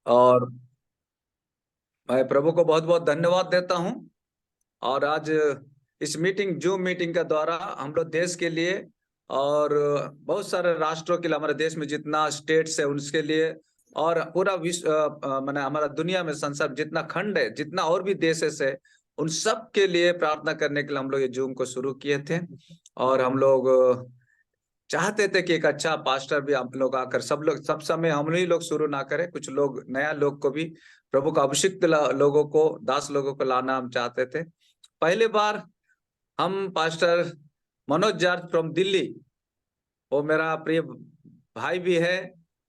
और मैं प्रभु को बहुत बहुत धन्यवाद देता हूँ। और आज इस जूम मीटिंग के द्वारा हम लोग देश के लिए और बहुत सारे राष्ट्रों के लिए, हमारे देश में जितना स्टेट्स है उसके लिए, और पूरा विश्व माने हमारा दुनिया में संसार जितना खंड है, जितना और भी देश है, उन सब के लिए प्रार्थना करने के लिए हम लोग ये जूम को शुरू किए थे। और हम लोग चाहते थे कि एक अच्छा पास्टर भी हम लोग आकर, सब समय हम ही लोग शुरू ना करें, कुछ लोग नया लोग को भी, प्रभु का अभिषिक्त लोगों को, दास लोगों को लाना हम चाहते थे। पहली बार हम pastor Manoj George from Delhi, वो मेरा प्रिय भाई भी है,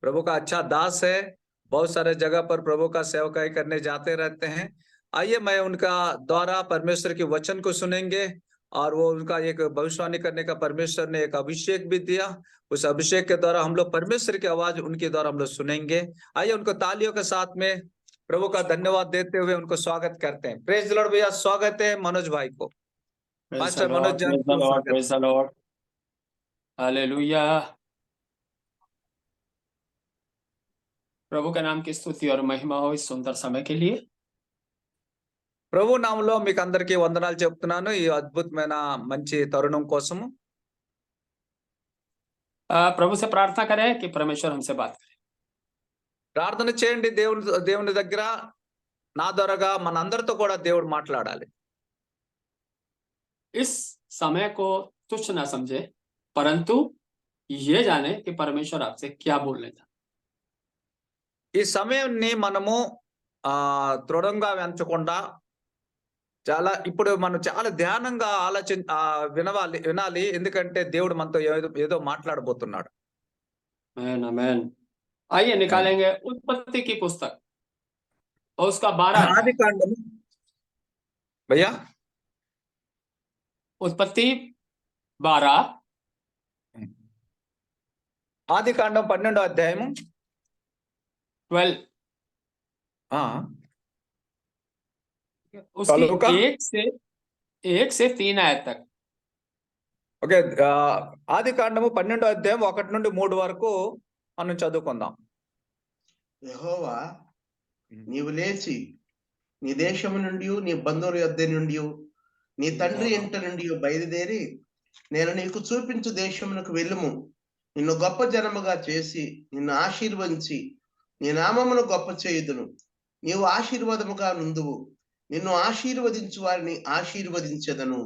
प्रभु का अच्छा दास है, बहुत सारे जगह पर प्रभु का सेवकाई करने जाते रहते हैं। आइए मैं उनका द्वारा परमेश्वर के वचन को सुनेंगे, और वो उनका एक भविष्यवाणी करने का परमेश्वर ने एक अभिषेक भी दिया। उस अभिषेक के द्वारा हम लोग परमेश्वर की आवाज उनके द्वारा हम लोग सुनेंगे। आइए उनको तालियों के साथ में प्रभु का धन्यवाद देते हुए उनको स्वागत करते हैं। प्रेज द लॉर्ड भैया, स्वागत है मनोज भाई को, पास्टर मनोज जॉर्ज को स्वागत। Praise the Lord, hallelujah. प्रभु के नाम की स्तुति और महिमा हो इस सुंदर समय के लिए। ప్రభు నామములో మీకు అందరికీ వందనాలు చెప్తున్నాను ఈ అద్భుతమైన మంచి తరుణం కోసము। प्रभु से प्रार्थना करें कि परमेश्वर हमसे बात करे। ప్రార్థన చేయండి దేవుని దగ్గర, నా ద్వారాగా మనందరితో కూడా దేవుడు మాట్లాడాలి। इस समय को तुच्छ ना समझे, परंतु ये जाने कि परमेश्वर आपसे क्या बोलने था। ఈ సమయాన్ని మనము దృఢంగా ఎంచకుండా ఇప్పుడు మనం చాలా ధ్యానంగా వినాలి, ఎందుకంటే దేవుడు మనతో ఏదో మాట్లాడబోతున్నాడు। आमेन आमेन। आइए निकालेंगे उत्पत्ति की पुस्तक और उसका 12 आदि कांडम भैया, उत्पत्ति 12 ఆది కాండం 12వ అధ్యాయము 12 उसकी 1 से 3 आयत तक। ఓకే, ఆది కాండము 12వ అధ్యాయం 1 నుండి 3 వరకు మనం చదువుకుందాం। యెహోవా నీవు లేచి నీ దేశము నుండి, నీ బంధువుల యొద్ద నుండి, నీ తండ్రి ఇంట నుండి బయలుదేరి నేను నీకు చూపించు దేశమునకు వెళ్ళుము। నిన్ను గొప్ప జనముగా చేసి నిన్ను ఆశీర్వదించి నీ నామమును గొప్ప చేయుదును। నీవు ఆశీర్వాదముగా నుందువు, నిన్ను ఆశీర్వదించు వారిని ఆశీర్వదించెదను।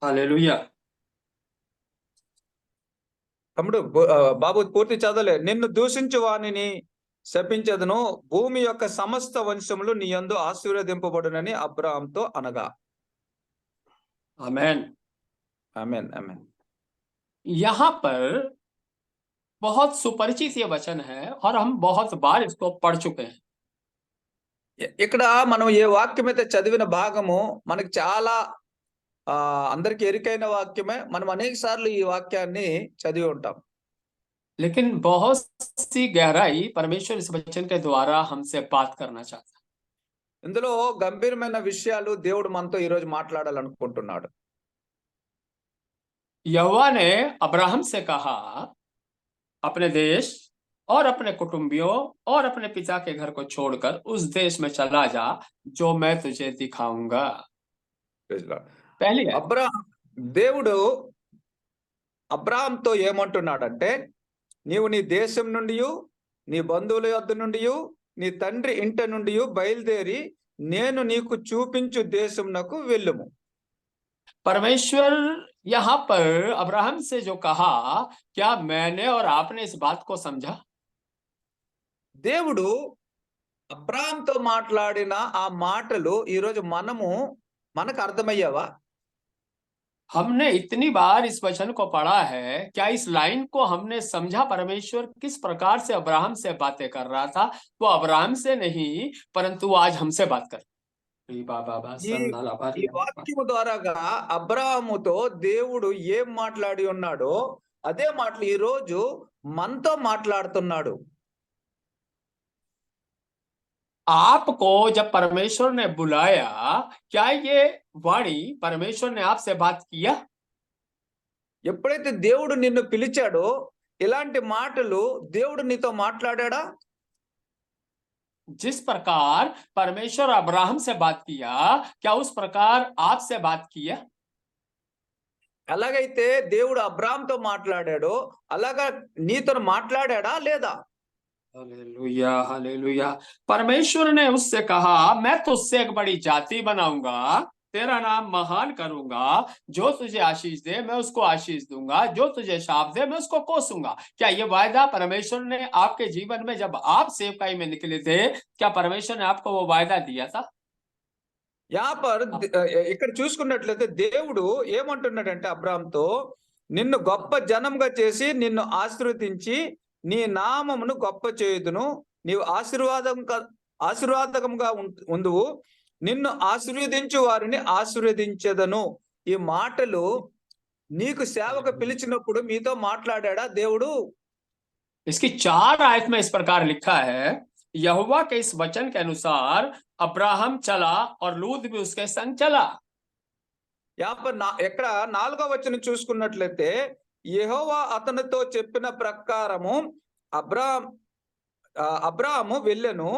హల్లెలూయా। తమ్ముడు బాబు పూర్తి చదవలే। నిన్ను దూషించు వానిని శపించెదను, భూమి యొక్క సమస్త వంశములు నీ యందు ఆశీర్వదింపబడునని అబ్రాహాముతో అనగా। आमेन आमेन आमेन। यहाँ पर बहुत सुपरिचित ये वचन है और हम बहुत बार इसको पढ़ चुके हैं। ఇక్కడ మనం ఏ వాక్యం అయితే చదివిన భాగము మనకి చాలా అందరికి ఎరికైన వాక్యమే, మనం అనేక సార్లు ఈ వాక్యాన్ని చదివి ఉంటాం। लेकिन बहुत सी गहराई परमेश्वर इस वचन के द्वारा हमसे बात करना चाहता है। ఇందులో గంభీరమైన విషయాలు దేవుడు మనతో ఈ రోజు మాట్లాడాలనుకుంటున్నాడు। यहोवा ने अब्राहम से कहा, अपने देश और अपने कुटुंबियों और अपने पिता के घर को छोड़कर उस देश में चला जा जो मैं तुझे दिखाऊंगा। पहली దేవుడు అబ్రాహాముతో ఏమంటున్నాడంటే, నీవు నీ దేశం నుండి, నీ బంధువుల యొద్ద నుండి, నీ తండ్రి ఇంట నుండి బయలుదేరి నేను నీకు చూపించు దేశమునకు వెళ్ళుము। परमेश्वर यहाँ पर अब्राहम से जो कहा, क्या मैंने और आपने इस बात को समझा? దేవుడు అబ్రాహాముతో మాట్లాడిన ఆ మాటలు ఈ రోజు మనకు అర్థమయ్యావా? हमने इतनी बार इस वचन को पढ़ा है, क्या इस लाइन को हमने समझा? परमेश्वर किस प्रकार से अब्राहम से बातें कर रहा था, वो अब्राहम से नहीं परंतु आज हमसे बात कर। ఈ వాక్యము ద్వారాగా అబ్రాహాముతో దేవుడు ఏం మాట్లాడి ఉన్నాడో అదే మాటలు ఈ రోజు మనతో మాట్లాడుతున్నాడు। आपको जब परमेश्वर ने बुलाया, क्या ये वाणी परमेश्वर ने आपसे बात किया? ఎప్పుడైతే దేవుడు నిన్ను పిలిచాడో ఇలాంటి మాటలు దేవుడు నీతో మాట్లాడా? जिस प्रकार परमेश्वर अब्राहम से बात किया, क्या उस प्रकार आपसे बात किया? ఎలాగైతే దేవుడు అబ్రాహాముతో మాట్లాడాడో అలాగా నీతో మాట్లాడా లేదా? Hallelujah, hallelujah. परमेश्वर ने उससे कहा, मैं तुझसे एक बड़ी जाति बनाऊंगा, तेरा नाम महान करूंगा, जो तुझे आशीष दे मैं उसको आशीष दूंगा, जो तुझे शाप दे मैं उसको कोसूंगा। क्या ये वायदा परमेश्वर ने आपके जीवन में, जब आप सेवकाई में निकले थे, क्या परमेश्वर ने आपको वो वायदा दिया था? ఇక్కడ చూసుకున్నట్లయితే దేవుడు ఏమంటున్నాడంటే అబ్రాహాముతో, నిన్ను గొప్ప జనంగా చేసి నిన్ను ఆశీర్వదించి నీ నామమును గొప్ప చేయుదును, నీవు ఆశీర్వాదకముగా ఉందువు, నిన్ను ఆశీర్వదించు వారిని ఆశీర్వదించెదను. ఈ మాటలు నీకు సేవకు పిలిచినప్పుడు మీతో మాట్లాడా దేవుడు? इसकी 4 आयत में इस प्रकार लिखा है, यहोवा के इस वचन के अनुसार अब्राहम चला और लूत भी उसके संग चला। ఎక్కడ 4వ వచనం చూసుకున్నట్లయితే, యెహోవా అతనితో చెప్పిన ప్రకారము అబ్రాహాము వెళ్ళెను,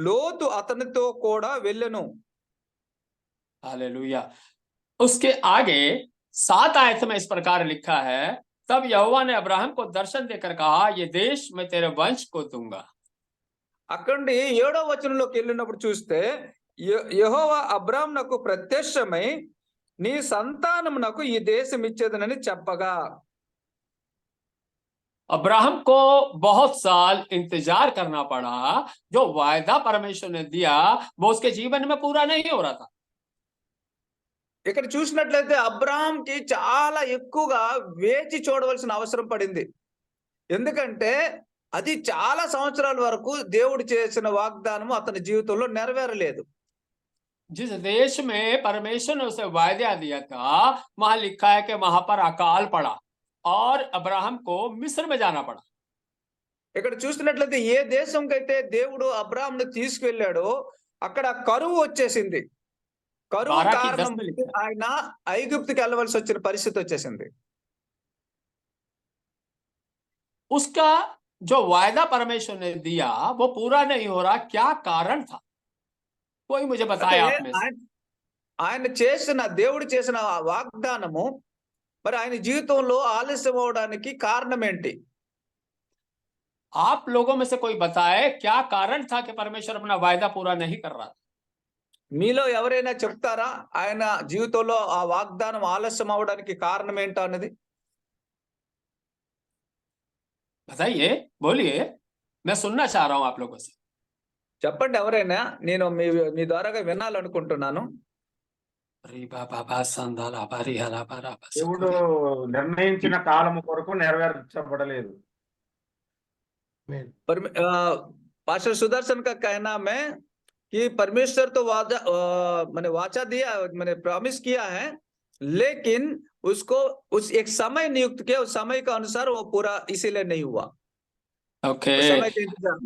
లోతు అతనితో కూడా వెళ్ళెను. हालेलुया। उसके आगे 7 आयत में इस प्रकार लिखा है, तब यहोवा ने अब्राहम को दर्शन देकर कहा, ये देश मैं तेरे वंश को दूंगा। అక్కడి 7వ వచనంలోకి వెళ్ళినప్పుడు చూస్తే, యెహోవా అబ్రాహామునకు ప్రత్యక్షమై నీ సంతానమునకు ఈ దేశం ఇచ్చేదనని చెప్పగా, अब्राहम को बहुत साल इंतजार करना पड़ा, जो वायदा परमेश्वर ने दिया वो उसके जीवन में पूरा नहीं हो रहा था। ఇక్కడ చూసినట్లయితే అబ్రాహాంకి చాలా ఎక్కువగా వేచి చూడవలసిన అవసరం పడింది. ఎందుకంటే అది చాలా సంవత్సరాల వరకు దేవుడు చేసిన వాగ్దానము అతని జీవితంలో నెరవేరలేదు. जिस देश में परमेश्वर ने उसे वायदा दिया था, वहां लिखा है कि वहां पर अकाल पड़ा और अब्राहम को मिस्र में जाना पड़ा। ఇక్కడ చూసినట్లయితే ఏ దేశంకైతే దేవుడు అబ్రాహాంను తీసుకెళ్ళాడో అక్కడ కరువు వచ్చేసింది. కరువు కారణం ఆయన ఐగుప్తుకి వెళ్ళవలసి వచ్చిన పరిస్థితి వచ్చేసింది. उसका जो वायदा परमेश्वर ने दिया वो पूरा नहीं हो रहा, क्या कारण था? कोई मुझे बताए आप में से। ఆయన చేసిన దేవుడు చేసిన వాగ్దానము మరి ఆయన జీవితంలో ఆలస్యం అవడానికి కారణం ఏంటి? आप लोगों में से कोई बताए क्या कारण था कि परमेश्वर अपना वायदा पूरा नहीं कर रहा था? మీలో ఎవరైనా చెప్తారా ఆయన జీవితంలో ఆ వాగ్దానం ఆలస్యం అవడానికి కారణం ఏంటో అన్నది? बताइए, बोलिए, मैं सुनना चाह रहा हूं आप लोगों से। చెప్పండి ఎవరైనా, నేను మీ ద్వారాగా వినాలనుకుంటున్నాను. దేవుడు నిర్ణయించిన కాలము కొరకు నెరవేర్చబడలేదు. पास्टर सुदर्शन का कहना है कि परमेश्वर तो मैंने वाचा दिया, मैंने प्रॉमिस किया है, लेकिन उसको उस एक समय नियुक्त किया, उस समय के अनुसार वो पूरा इसीलिए नहीं हुआ। ओके, समय के इंतजार।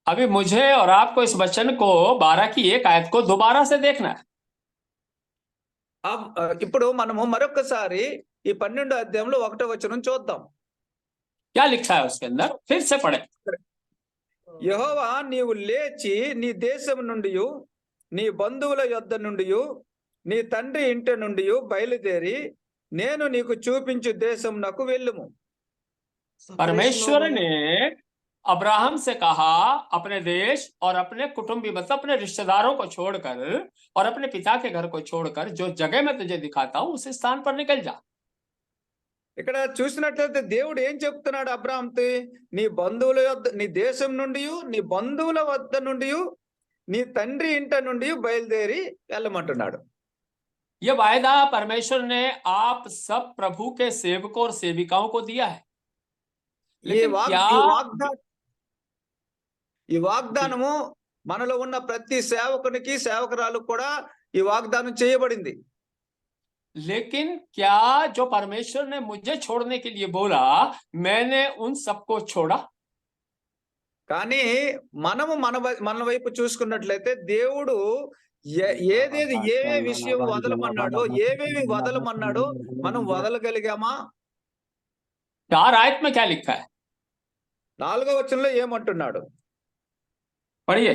अभी मुझे और आपको इस वचन को 12 की 1 आयत को दोबारा से देखना है। ఇప్పుడు మనము మరొకసారి ఈ 12వ అధ్యాయంలో 1వ వచనం చూద్దాం. क्या लिखा है उसके अंदर, फिर से पढ़े। యెహోవా నీవు లేచి నీ దేశం నుండి నీ బంధువుల యొద్ద నుండి నీ తండ్రి ఇంటి నుండి బయలుదేరి నేను నీకు చూపించు దేశమునకు వెళ్ళుము. परमेश्वर ने अब्राहम से कहा, अपने देश और अपने कुटुंबी मतलब अपने रिश्तेदारों को छोड़कर और अपने पिता के घर को छोड़कर जो जगह मैं तुझे दिखाता हूं उस स्थान पर निकल जा। ఇక్కడ చూసినట్లయితే దేవుడు ఏం చెప్తున్నాడు అబ్రాహాంతో? నీ బంధువుల యొద్ద, నీ దేశం నుండి నీ బంధువుల వద్ద నుండి నీ తండ్రి ఇంట నుండి బయలుదేరి వెళ్ళమంటున్నాడు. ये वायदा परमेश्वर ने आप सब प्रभु के सेवकों और सेविकाओं को दिया है। ఈ వాగ్దానము మనలో ఉన్న ప్రతి సేవకునికి సేవకురాలకు కూడా ఈ వాగ్దానం చేయబడింది. लेकिन क्या जो परमेश्वर ने मुझे छोड़ने के लिए बोला, मैंने उन सबको छोड़ा? కానీ మనము మన వైపు చూసుకున్నట్లయితే దేవుడు ఏదేది ఏవే విషయం వదలమన్నాడో, ఏవేవి వదలమన్నాడో మనం వదలగలిగామా? 4 आयत में क्या लिखा है? 4వ వచనంలో ఏమంటున్నాడు? पढ़िए।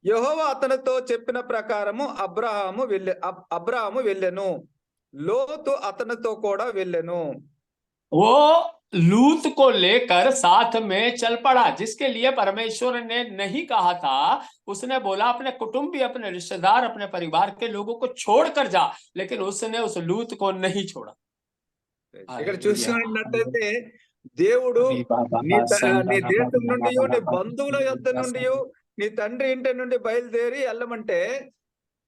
యెహోవా అతనితో చెప్పిన ప్రకారము అబ్రాహాము వెళ్ళెను, లోతు అతనితో కూడా వెళ్ళెను. वो लूत को लेकर साथ में चल पड़ा, जिसके लिए परमेश्वर ने नहीं कहा था। उसने बोला अपने कुटुंबी, अपने रिश्तेदार, अपने परिवार के लोगों को छोड़कर जा, लेकिन उसने उस लूत को नहीं छोड़ा। ఇక్కడ చూసినట్లయితే దేవుడు నీ దేశం నుండి, నీ బంధువుల యొద్ద నుండి, నీ తండ్రి ఇంటి నుండి బయలుదేరి వెళ్ళమంటే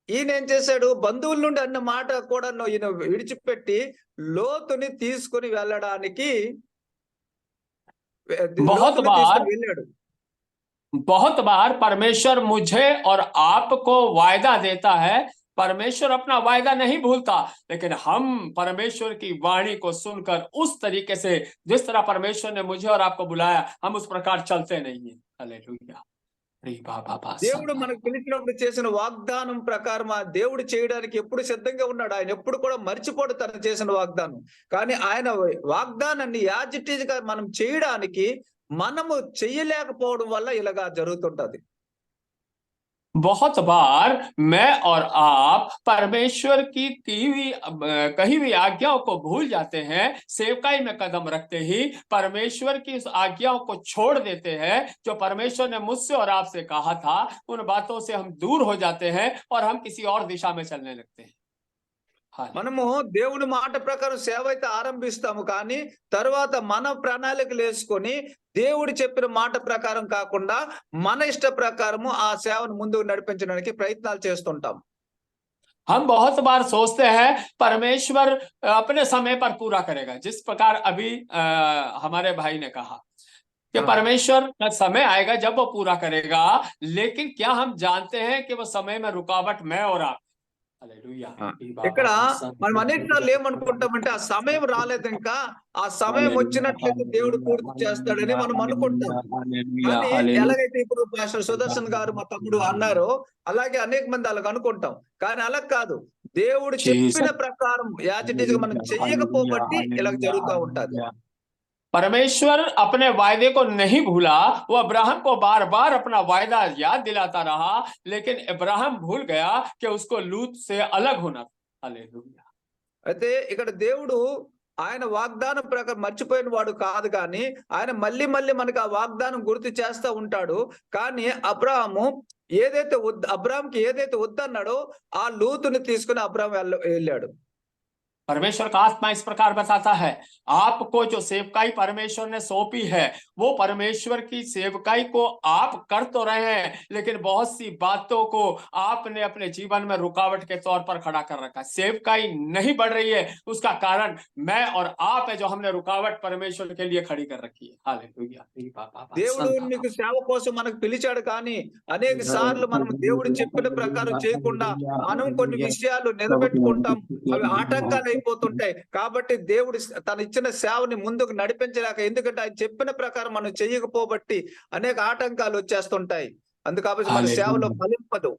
ఈయన ఏం చేశాడు? బంధువుల నుండి అన్న మాట కూడా ఈయన విడిచిపెట్టి లోతుని తీసుకుని వెళ్ళడానికి వెళ్ళాడు. बहुत बार परमेश्वर मुझे और आपको वायदा देता है। परमेश्वर अपना वायदा नहीं भूलता, लेकिन हम परमेश्वर की वाणी को सुनकर उस तरीके से, जिस तरह परमेश्वर ने मुझे और आपको बुलाया, हम उस प्रकार चलते नहीं है। हालेलुया। దేవుడు మనకు పిలిచినప్పుడు చేసిన వాగ్దానం ప్రకారం ఆ దేవుడు చేయడానికి ఎప్పుడు సిద్ధంగా ఉన్నాడు. ఆయన ఎప్పుడు కూడా మర్చిపోడు తను చేసిన వాగ్దానం. కానీ ఆయన వాగ్దానాన్ని యాజిటీగా మనం చేయడానికి మనము చెయ్యలేకపోవడం వల్ల ఇలాగా జరుగుతుంటది. बहुत बार मैं और आप परमेश्वर की कही हुई आज्ञाओं को भूल जाते हैं। सेवकाई में कदम रखते ही परमेश्वर की उस आज्ञाओं को छोड़ देते हैं जो परमेश्वर ने मुझसे और आपसे कहा था। उन बातों से हम दूर हो जाते हैं और हम किसी और दिशा में चलने लगते हैं। మనము దేవుని మాట ప్రకారం సేవ అయితే ఆరంభిస్తాము, కానీ తర్వాత మన ప్రణాళికలు వేసుకొని దేవుడు చెప్పిన మాట ప్రకారం కాకుండా మన ఇష్ట ప్రకారము ఆ సేవను ముందుకు నడిపించడానికి ప్రయత్నాలు చేస్తుంటాం. हम बहुत बार सोचते हैं परमेश्वर अपने समय पर पूरा करेगा, जिस प्रकार अभी हमारे भाई ने कहा कि परमेश्वर का समय आएगा जब वो पूरा करेगा। लेकिन क्या हम जानते हैं कि वो समय में रुकावट मैं और आप? ఇక్కడ మనం అన్నిటిసార్లు ఏమనుకుంటామంటే ఆ సమయం రాలేదు, ఇంకా ఆ సమయం వచ్చినట్లయితే దేవుడు పూర్తి చేస్తాడని మనం అనుకుంటాం. కానీ ఎలాగైతే ఇప్పుడు పాస్టర్ సుదర్శన్ గారు మా తమ్ముడు అన్నారో అలాగే అనేక మంది అలాగ అనుకుంటాం. కానీ అలా కాదు, దేవుడు చెప్పిన ప్రకారం యాజిటీగా మనం చెయ్యకపోబట్టి ఇలాగ జరుగుతూ ఉంటది. परमेश्वर अपने वायदे को नहीं भूला। वो अब्राहम को बार बार अपना वायदा याद दिलाता रहा, लेकिन अब्राहम भूल गया कि उसको लूत से अलग होना था। हालेलुया। అయితే ఇక్కడ దేవుడు ఆయన వాగ్దానం ప్రకారం మర్చిపోయిన వాడు కాదు, కానీ ఆయన మళ్ళీ మళ్ళీ మనకు ఆ వాగ్దానం గుర్తు చేస్తూ ఉంటాడు. కానీ అబ్రాహాంకి ఏదైతే వద్దన్నాడో ఆ లూతుని తీసుకుని అబ్రాహాం వెళ్ళాడు. परमेश्वर का आत्मा इस प्रकार बताता है, आपको जो सेवकाई परमेश्वर ने सौंपी है, वो परमेश्वर की सेवकाई को आप कर तो रहे हैं, लेकिन बहुत सी बातों को आपने अपने जीवन में रुकावट के तौर पर खड़ा कर रखा है। सेवकाई नहीं बढ़ रही है, उसका कारण मैं और आप है, जो हमने रुकावट परमेश्वर के लिए खड़ी कर रखी है। हालेलुया। దేవుడు నీకు సేవ కోసం మనకు పిలిచాడు, కానీ అనేక సార్లు మనం దేవుడు చెప్పిన ప్రకారం చేయకుండా మనం కొన్ని విషయాలు నిలబెట్టుకుంటాం, అవి ఆటంకాలు అయిపోతుంటాయి. కాబట్టి దేవుడు తను ఇచ్చిన సేవని ముందుకు నడిపించలేక, ఎందుకంటే ఆయన చెప్పిన ప్రకారం మనం చెయ్యకపోబట్టి అనేక ఆటంకాలు వచ్చేస్తుంటాయి. అందుకని మన సేవలో ఫలింపదు.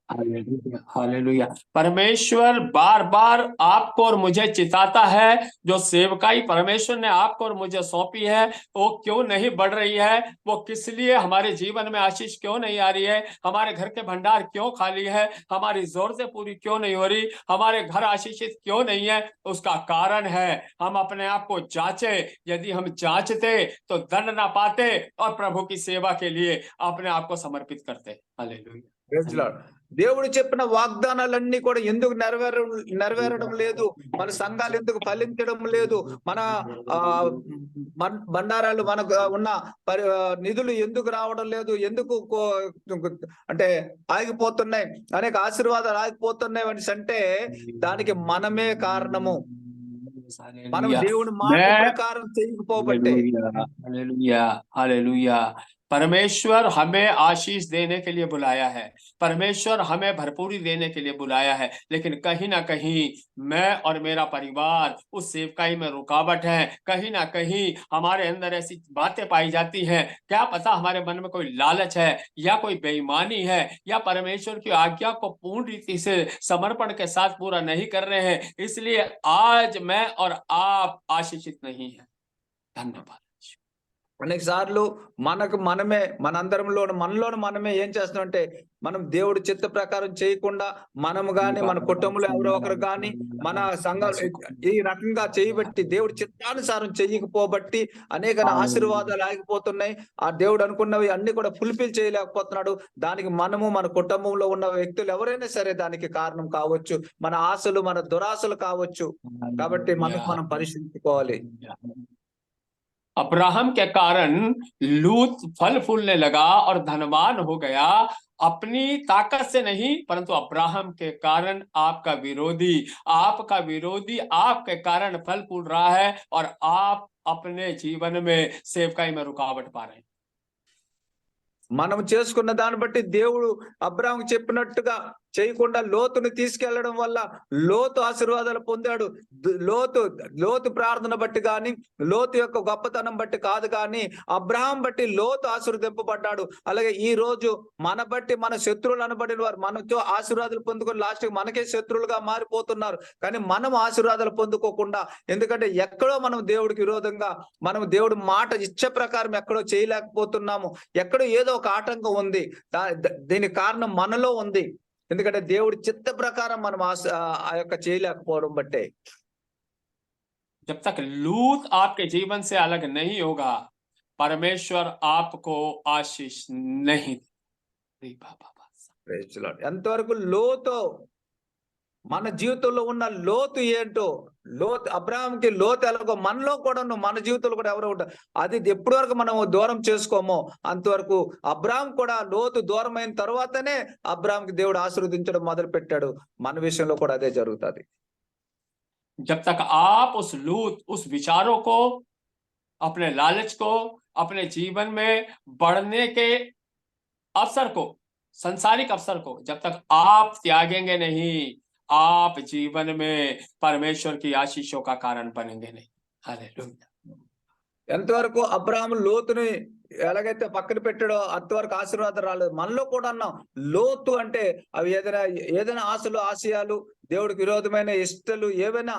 हालेलुया। परमेश्वर बार बार आपको और मुझे चिताता है। जो सेवकाई परमेश्वर ने आपको और मुझे सौंपी है, वो क्यों नहीं बढ़ रही है, वो किस लिए हमारे जीवन में आशीष क्यों नहीं आ रही है, हमारे घर के भंडार क्यों खाली है, हमारी जरूरतें पूरी क्यों नहीं हो रही, हमारे घर आशीषित क्यों नहीं है, उसका कारण है हम अपने आप को जांचे। यदि हम जांचते तो दंड ना पाते और प्रभु की सेवा के लिए अपने आप को समर्पित करते। हालेलुया। దేవుడు చెప్పిన వాగ్దానాలన్నీ కూడా ఎందుకు నెరవేరడం లేదు, మన సంఘాలు ఎందుకు ఫలించడం లేదు, మన బండారాలు మనకు ఉన్న నిధులు ఎందుకు రావడం లేదు, ఎందుకు అంటే ఆగిపోతున్నాయి, అనేక ఆశీర్వాదాలు ఆగిపోతున్నాయి అని అంటే దానికి మనమే కారణము. మనం దేవుని మాట ప్రకారం చేయకపోబట్టే. हालेलुया। हालेलुया। परमेश्वर हमें आशीष देने के लिए बुलाया है, परमेश्वर हमें भरपूरी देने के लिए बुलाया है, लेकिन कहीं ना कहीं मैं और मेरा परिवार उस सेवकाई में रुकावट है। कहीं ना कहीं हमारे अंदर ऐसी बातें पाई जाती हैं, क्या पता हमारे मन में कोई लालच है या कोई बेईमानी है या परमेश्वर की आज्ञा को पूर्ण रीति से समर्पण के साथ पूरा नहीं कर रहे हैं, इसलिए आज मैं और आप आशीषित नहीं है। धन्यवाद। అనేక సార్లు మనలోని మనమే ఏం చేస్తున్నామంటే మనం దేవుడి చిత్త ప్రకారం చేయకుండా మనము గాని మన కుటుంబంలో ఎవరో ఒకరు గాని మన సంఘం ఈ రకంగా చేయబట్టి దేవుడి చిత్తానుసారం చెయ్యకపోబట్టి అనేక ఆశీర్వాదాలు ఆగిపోతున్నాయి. ఆ దేవుడు అనుకున్నవి అన్ని కూడా ఫుల్ఫిల్ చేయలేకపోతున్నాడు. దానికి మనము మన కుటుంబంలో ఉన్న వ్యక్తులు ఎవరైనా సరే దానికి కారణం కావచ్చు. మన ఆశలు మన దురాశలు కావచ్చు. కాబట్టి మనం పరిశీలించుకోవాలి. अब्राहम के कारण लूत फल फूलने लगा और धनवान हो गया, अपनी ताकत से नहीं, परंतु अब्राहम के कारण आपका विरोधी आपके कारण फल फूल रहा है और आप अपने जीवन में सेवकाई में रुकावट पा रहे हैं। మనం చేసుకున్న దాన్ని బట్టి దేవుడు అబ్రాహాముకు చెప్పినట్టుగా చేయకుండా లోతుని తీసుకెళ్లడం వల్ల లోతు ఆశీర్వాదాలు పొందాడు. లోతు ప్రార్థన బట్టి గాని లోతు యొక్క గొప్పతనం బట్టి కాదు కానీ అబ్రాహాం బట్టి లోతు ఆశీర్వదింపబడ్డాడు. అలాగే ఈ రోజు మన బట్టి మన శత్రువులు అనబడిన వారు మనతో ఆశీర్వాదాలు పొందుకొని లాస్ట్ మనకే శత్రువులుగా మారిపోతున్నారు. కానీ మనం ఆశీర్వాదాలు పొందుకోకుండా, ఎందుకంటే ఎక్కడో మనం దేవుడికి విరోధంగా మనం దేవుడి మాట ఇచ్చే ప్రకారం ఎక్కడో చేయలేకపోతున్నాము. ఎక్కడో ఏదో ఒక ఆటంకం ఉంది. దీనికి కారణం మనలో ఉంది. ఎందుకంటే దేవుడి చిత్త ప్రకారం మనం ఆ యొక్క చేయలేకపోవడం బట్టే. जब तक लूत आपके जीवन से अलग नहीं होगा, परमेश्वर आपको आशीष नहीं देगा। ఎంతవరకు లోతు మన జీవితంలో ఉన్న లోతు ఏంటో, అబ్రాహాంకి లోతు ఎలాగో మనలో కూడా మన జీవితంలో కూడా ఎవరో ఉంటారు. అది ఎప్పటి వరకు మనం దూరం చేసుకోమో అంతవరకు అబ్రాహాం కూడా లోతు దూరం అయిన తర్వాతనే అబ్రాహాంకి దేవుడు ఆశీర్వదించడం మొదలు పెట్టాడు. మన విషయంలో కూడా అదే జరుగుతుంది. जब तक आप उस विचारों को, अपने लालच को, अपने जीवन में बढ़ने के अवसर को, संसारिक अवसर को जब तक आप त्यागेंगे नहीं, आप जीवन में परमेश्वर की आशीषों का कारण बनेंगे नहीं। हालेलुया। ఎంతవరకు అబ్రాహాము లోతుని ఎలాగైతే పక్కన పెట్టాడో అంతవరకు ఆశీర్వాదం రాలేదు. మనలో కూడా అన్నాం లోతు అంటే అవి ఏదైనా ఆశలు ఆశయాలు దేవుడికి విరోధమైన ఇష్టాలు ఏవైనా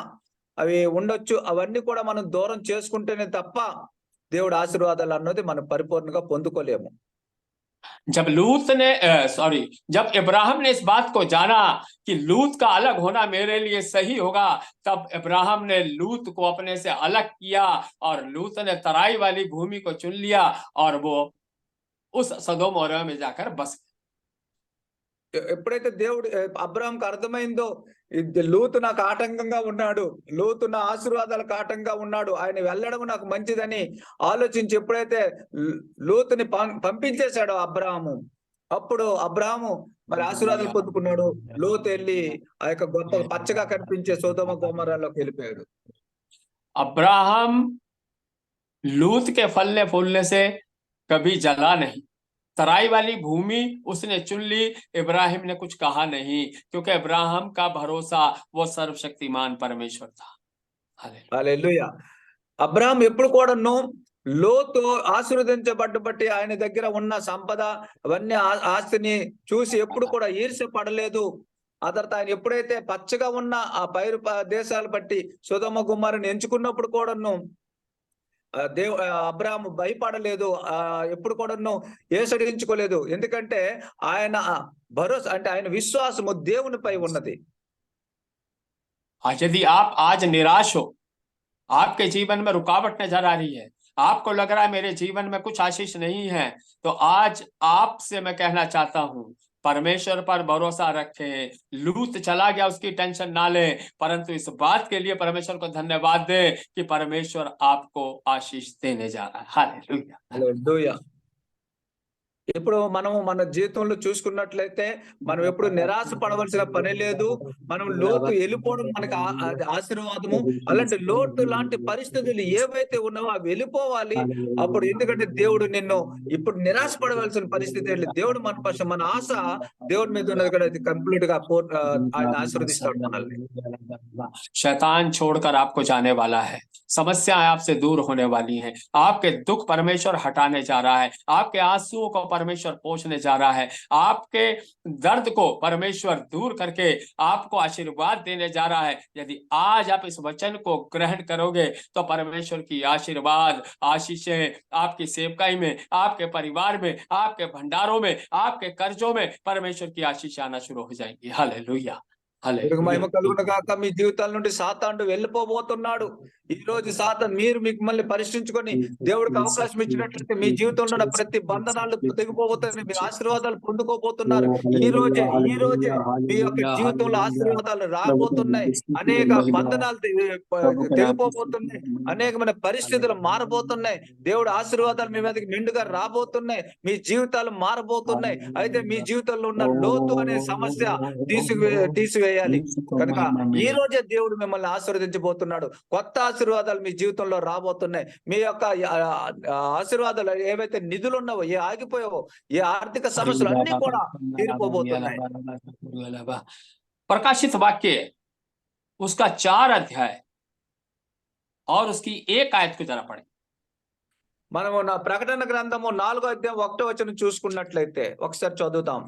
అవి ఉండొచ్చు. అవన్నీ కూడా మనం దూరం చేసుకుంటేనే తప్ప దేవుడు ఆశీర్వాదాలు అన్నది మనం పరిపూర్ణంగా పొందుకోలేము. जब इब्राहिम ने इस बात को जाना कि लूत का अलग होना मेरे लिए सही होगा, तब इब्राहिम ने लूत को अपने से अलग किया और लूत ने तराई वाली भूमि को चुन लिया और वो उस सदोम और में जाकर बस। ఎప్పుడైతే దేవుడు అబ్రాహాంకి అర్థమైందో లూతు నాకు ఆటంకంగా ఉన్నాడు, లూతు నా ఆశీర్వాదాలకు ఆటంకంగా ఉన్నాడు, ఆయన వెళ్ళడం నాకు మంచిదని ఆలోచించి ఎప్పుడైతే లూతుని పంపించేశాడో అబ్రాహాము, అప్పుడు అబ్రాహాము మరి ఆశీర్వాదాలు పొందుకున్నాడు. లోతు వెళ్ళి ఆ యొక్క గొప్ప పచ్చగా కనిపించే సొదొమ గొమొర్రాలోకి వెళ్ళిపోయాడు. अब्राहम लूत के फलने फूलने से कभी जला नहीं, तराई वाली भूमि उसने चुन ली, इब्राहिम ने कुछ कहा नहीं, क्योंकि इब्राहिम का भरोसा वो सर्वशक्तिमान परमेश्वर था। హల్లెలూయా. అబ్రాహాం ఎప్పుడు కూడాను లోతు ఆశీర్వదించబడ్డబట్టి ఆయన దగ్గర ఉన్న సంపద అవన్నీ ఆస్తిని చూసి ఎప్పుడు కూడా ఈర్ష్య పడలేదు. ఆ తర్వాత ఆయన ఎప్పుడైతే పచ్చగా ఉన్న ఆ పైరు దేశాలు బట్టి సొదొమ గొమొర్రాను ఎంచుకున్నప్పుడు కూడాను అబ్రాహాము భయపడలేదు, ఎప్పుడు కూడాను ఏసడించుకోలేదు. ఎందుకంటే ఆయన భరోసా అంటే ఆయన విశ్వాసము దేవునిపై ఉన్నది. यदि आप आज निराश हो, आपके जीवन में रुकावट नजर आ रही है, आपको लग रहा है मेरे जीवन में कुछ आशीष नहीं है, तो आज आपसे मैं कहना चाहता हूं परमेश्वर पर भरोसा रखें। लूत चला गया उसकी टेंशन ना ले, परंतु इस बात के लिए परमेश्वर को धन्यवाद दे कि परमेश्वर आपको आशीष देने जा रहा है। Hallelujah, hallelujah. ఇప్పుడు మనము మన జీవితంలో చూసుకున్నట్లయితే మనం ఎప్పుడు నిరాశ పడవలసిన పని లేదు. మనం లోతు వెళ్ళిపోవడం మనకు ఆశీర్వాదము. అలాంటి లోటు లాంటి పరిస్థితులు ఏవైతే ఉన్నావో అవి వెళ్ళిపోవాలి. అప్పుడు ఎందుకంటే దేవుడు నిన్ను ఇప్పుడు నిరాశ పడవలసిన పరిస్థితి వెళ్ళి దేవుడు మన పక్షం, మన ఆశ దేవుడి మీద ఉన్నది కూడా కంప్లీట్ గా ఆయన ఆశీర్వదిస్తాడు మనల్ని. शैतान छोड़कर आपको जाने वाला है, समस्याएं आपसे दूर होने वाली हैं, आपके दुख परमेश्वर हटाने जा रहा है, आपके आंसुओं को परमेश्वर पोषने जा रहा है। आपके दर्द को परमेश्वर दूर करके आपको आशीर्वाद देने जा रहा है। यदि आज आप इस वचन को ग्रहण करोगे तो परमेश्वर की आशीर्वाद, आशीषें आपकी सेवकाई में, आपके परिवार में, आपके भंडारों में, आपके कर्जों में परमेश्वर की आशीष आना शुरू हो जाएंगी। हालेलुया, దేవుడికి మహిమ हालेलुया। కలుగును గాక. మీ జీవితాల నుండి సాతానుడు వెళ్ళిపోబోతున్నాడు. ఈ రోజు సాతాను మీరు మిమ్మల్ని పరీక్షించుకొని దేవుడికి అవకాశం ఇచ్చినట్లయితే మీ జీవితంలో ఉన్న ప్రతి బంధనాలు తెగిపోబోతున్నాయి. మీ ఆశీర్వాదాలు పొందుకోబోతున్నారు. ఈ రోజే మీ యొక్క జీవితంలో ఆశీర్వాదాలు రాబోతున్నాయి. అనేక బంధనాలు తెగిపోబోతున్నాయి. అనేకమైన పరిస్థితులు మారబోతున్నాయి. దేవుడు ఆశీర్వాదాలు మీ మీదకి నిండుగా రాబోతున్నాయి. మీ జీవితాలు మారబోతున్నాయి. అయితే మీ జీవితంలో ఉన్న లోతు అనే సమస్య తీసివేయాలి. కనుక ఈ రోజే దేవుడు మిమ్మల్ని ఆశీర్వదించబోతున్నాడు. కొత్త ఆశీర్వాదాలు మీ జీవితంలో రాబోతున్నాయి. మీ యొక్క ఆశీర్వాదాలు ఏవైతే నిధులు ఉన్నావో, ఏ ఆగిపోయావో, ఏ ఆర్థిక సమస్యలు అన్ని కూడా తీరిపోబోతున్నాయి. प्रकाशित वाक्य उसका 4 अध्याय और उसकी 1 आयत को जरा पढ़े। మనము నా ప్రకటన గ్రంథము 4వ అధ్యాయం 1వ వచనం చూసుకున్నట్లయితే ఒకసారి చదువుతాం.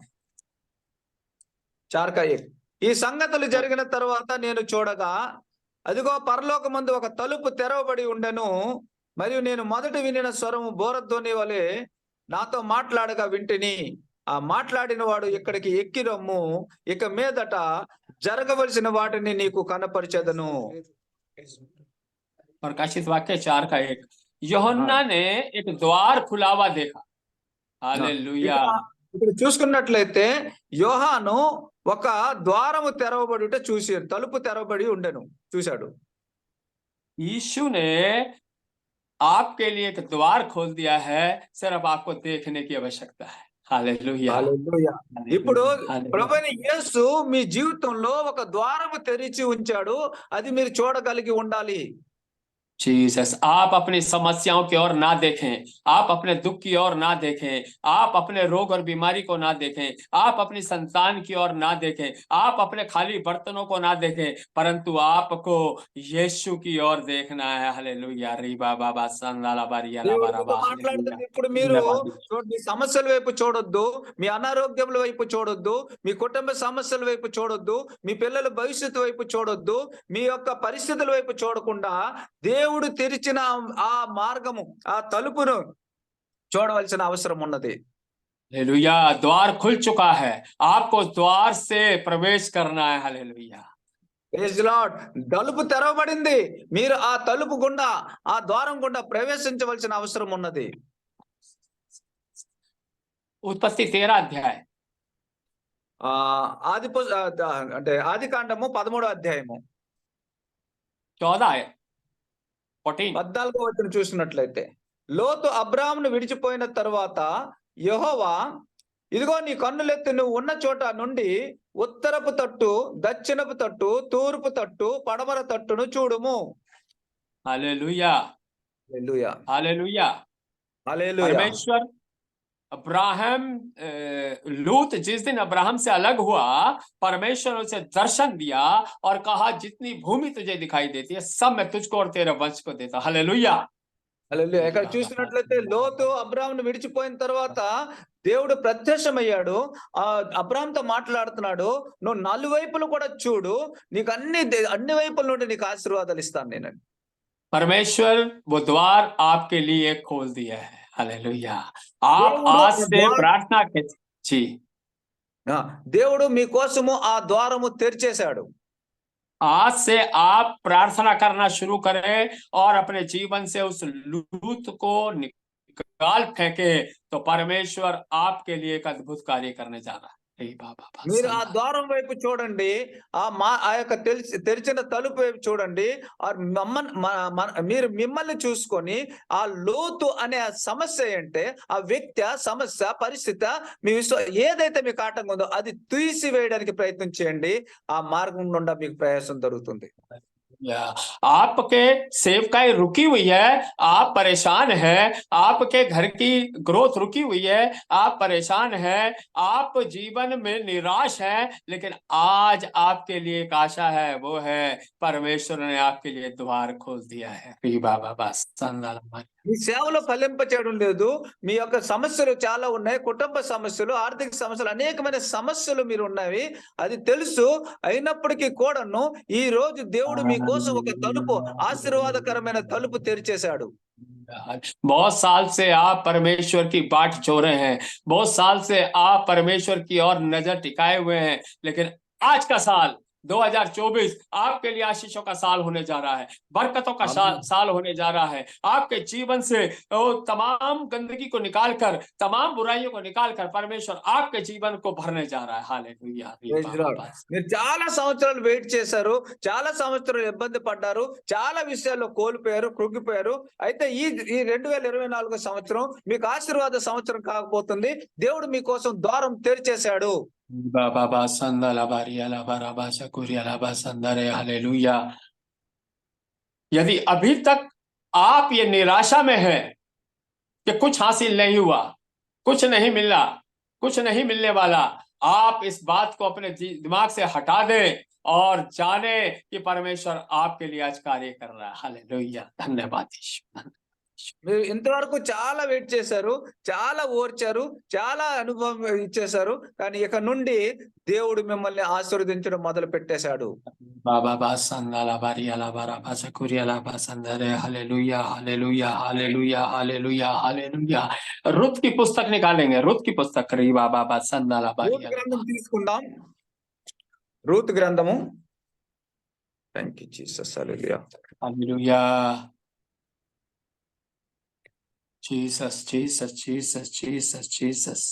4:1. ఈ సంగతులు జరిగిన తరువాత నేను చూడగా అదిగో పరలోకమందు ఒక తలుపు తెరవబడి ఉండెను. మరియు నేను మొదట వినిన స్వరము బోరధ్వని వలె నాతో మాట్లాడగా వింటిని. ఆ మాట్లాడిన వాడు ఇక్కడికి ఎక్కి రమ్ము, ఇక మీదట జరగవలసిన వాటిని నీకు కనపరిచెదను. प्रकाशित वाक्य 4:1। यूहन्ना ने एक द्वार खुला हुआ देखा। हालेलुया। ఇక్కడ చూసుకున్నట్లయితే యోహాను ఒక ద్వారము తెరవబడుట చూసి, తలుపు తెరవబడి ఉండెను చూశాడు. यीशु ने आपके लिए एक द्वार खोल दिया है, सिर्फ आपको देखने की आवश्यकता है। हालेलुया। హల్లెలూయా. ఇప్పుడు ప్రభువైన యేసు మీ జీవితంలో ఒక ద్వారము తెరిచి ఉంచాడు. అది మీరు చూడగలిగి ఉండాలి. जीसस, आप अपनी समस्याओं की ओर ना देखें, आप अपने दुख की ओर ना देखें, आप अपने रोग और बीमारी को ना देखें, आप अपनी संतान की ओर ना देखें, आप अपने खाली बर्तनों को ना देखें, परंतु आपको यीशु की ओर देखना है। हालेलुया। रीबा बाबा संदाला बारिया ला बाराबा। మాట్లాడుతుంది. ఇప్పుడు మీరు మీ సమస్యల వైపు చూడొద్దు, మీ అనారోగ్యముల వైపు చూడొద్దు, మీ కుటుంబ సమస్యల వైపు చూడొద్దు, మీ పిల్లల భవిష్యత్తు వైపు చూడొద్దు, మీ యొక్క పరిస్థితుల వైపు చూడకుండా దేవుడు తెరిచిన ఆ మార్గము, ఆ తలుపును చూడవలసిన అవసరం ఉన్నది. हालेलुया। द्वार खुल चुका है, आपको द्वार से प्रवेश करना है। हालेलुया। Praise lord. తలుపు తెరవబడింది. మీరు ఆ తలుపు గుండా, ఆ ద్వారం గుండా ప్రవేశించవలసిన అవసరం ఉన్నది. उत्पत्ति 13 अध्याय అంటే ఆది కాండము 13వ అధ్యాయము 14 14వ వచనం చూసినట్లయితే, లోతు అబ్రాహామును విడిచిపోయిన తరువాత యెహోవా, ఇదిగో నీ కన్నులెత్తి నువ్వు ఉన్న చోట నుండి ఉత్తరపు తట్టు, దక్షిణపు తట్టు, తూర్పు తట్టు, పడమర తట్టును చూడుము. हालेलुया। హల్లెలూయా. हालेलुया। హల్లెలూయా. परमेश्वर अब्राहम लूत जिस दिन अब्राहम से अलग हुआ, परमेश्वर उसे दर्शन दिया और कहा जितनी भूमि तुझे दिखाई देती है सब मैं तुझको और तेरे वंश को देता। हालेलुया। హల్లెలూయా. ఇక్కడ చూసినట్లయితే లోతు అబ్రాహామును విడిచిపోయిన తర్వాత దేవుడు ప్రత్యక్షమయ్యాడు. ఆ అబ్రాహాంతో మాట్లాడుతున్నాడు, నువ్వు నలువైపులు కూడా చూడు, నీకు అన్ని వైపుల నుండి నీకు ఆశీర్వాదాలు ఇస్తాను నేను. परमेश्वर वो द्वार आपके लिए खोल दिया है। हालेलुया। आप आज से प्रार्थना के जी, దేవుడు మీకోసము ఆ ద్వారము తెరిచేశాడు. आज से आप प्रार्थना करना शुरू करें और अपने जीवन से उस लूत को निकाल फेंके, तो परमेश्वर आपके लिए एक अद्भुत कार्य करने जा रहा है। మీరు ఆ ద్వారం వైపు చూడండి, ఆ యొక్క తెరిచిన తలుపు వైపు చూడండి. మీరు మిమ్మల్ని చూసుకొని ఆ లోతు అనే సమస్య ఏంటే, ఆ వ్యక్తి, సమస్య, పరిస్థితి, మీ ఏదైతే మీకు ఆటంకం ఉందో అది తీసివేయడానికి ప్రయత్నం చేయండి. ఆ మార్గం నుండి మీకు ప్రయాసం జరుగుతుంది. आपके सेवकाई रुकी हुई है, आप परेशान हैं, आपके घर की ग्रोथ रुकी हुई है, आप परेशान हैं, आप जीवन में निराश हैं, लेकिन आज आपके लिए एक आशा है, वो है परमेश्वर ने आपके लिए द्वार खोल दिया है। మీ సేవలో ఫలింప చేయడం లేదు. మీ యొక్క సమస్యలు చాలా ఉన్నాయి. కుటుంబ సమస్యలు, ఆర్థిక సమస్యలు, అనేకమైన సమస్యలు మీరు ఉన్నవి. అది తెలుసు. అయినప్పటికీ కూడాను ఈ రోజు దేవుడు మీకోసం ఒక తలుపు, ఆశీర్వాదకరమైన తలుపు తెరిచేశాడు. बहुत साल से आप परमेश्वर की बाट चोरे हैं, बहुत साल से आप परमेश्वर की ओर नजर टिकाए हुए हैं, लेकिन आज का साल 2024 आपके लिए आशीषों का साल होने जा रहा है, बरकतों का साल होने जा रहा है। आपके जीवन से तमाम गंदगी को निकालकर, तमाम बुराइयों को निकालकर परमेश्वर आपके जीवन को भरने जा रहा है। हालेलुया। మీరు చాలా సంవత్సరాలు వెయిట్ చేశారు, చాలా సంవత్సరాలు ఇబ్బంది పడ్డారు, చాలా విషయాల్లో కోల్పోయారు, కృంగిపోయారు. అయితే ఈ 2024 సంవత్సరం మీకు ఆశీర్వాద సంవత్సరం కాకపోతుంది. దేవుడు మీకోసం ద్వారం తెరిచేశాడు. हालेलुया। यदि अभी तक आप ये निराशा में है कि कुछ हासिल नहीं हुआ, कुछ नहीं मिला, कुछ नहीं मिलने वाला, आप इस बात को अपने दिमाग से हटा दें और जाने कि परमेश्वर आपके लिए आज कार्य कर रहा है। हालेलुया। धन्यवाद यीशु। మీరు ఇంతవరకు చాలా వెయిట్ చేశారు, చాలా ఓర్చారు, చాలా అనుభవం ఇచ్చేశారు. కానీ ఇక నుండి దేవుడు మిమ్మల్ని ఆశీర్వదించడం మొదలు పెట్టేశాడు. Hallelujah hallelujah hallelujah hallelujah hallelujah. रुत की पुस्तक निकालेंगे, रुत की पुस्तक రూతు గ్రంథం తీసుకుందాం. రూతు గ్రంథము. Thank you Jesus. Hallelujah. Hallelujah. Jesus Jesus Jesus Jesus Jesus.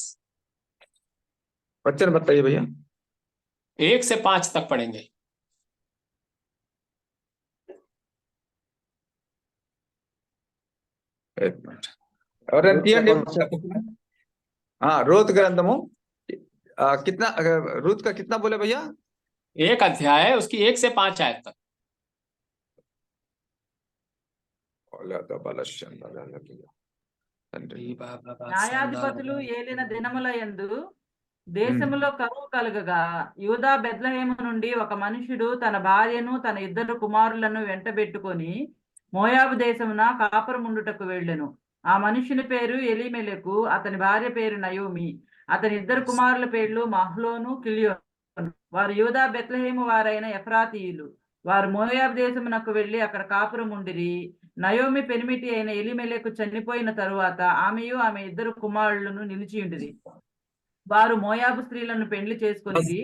वचन बताइए भैया। 1 से 5 तक पढ़ेंगे। एक मिनट। ఎవరైనా తీయండి. रूत ग्रंथमु कितना, रूत का कितना बोले भैया? 1 अध्याय है, उसकी 1 से 5 आयत तक। న్యాయాధిపతులు ఏలిన దినముల యందు దేశములో కరువు కలుగగా యూదా బెత్లెహేము నుండి ఒక మనుషుడు తన భార్యను తన 2 కుమారులను వెంటబెట్టుకొని మోయాబు దేశమున కాపురముండుటకు వెళ్ళెను. ఆ మనుషుని పేరు ఎలీమెలెకు, అతని భార్య పేరు నయోమి. అతని 2 కుమారుల పేర్లు మహ్లోను, కిల్యోను. వారు యూదా బెత్లెహేము వారైన ఎఫ్రాతీయులు. వారు మోయాబు దేశమునకు వెళ్లి అక్కడ కాపురం ఉండిరి. నయోమి పెనిమిటి అయిన ఎలీమెలెకు చనిపోయిన తరువాత ఆమెయు ఆమె 2 కుమారులను నిలిచియుండిరి. వారు మోయాబు స్త్రీలను పెండ్లి చేసుకుని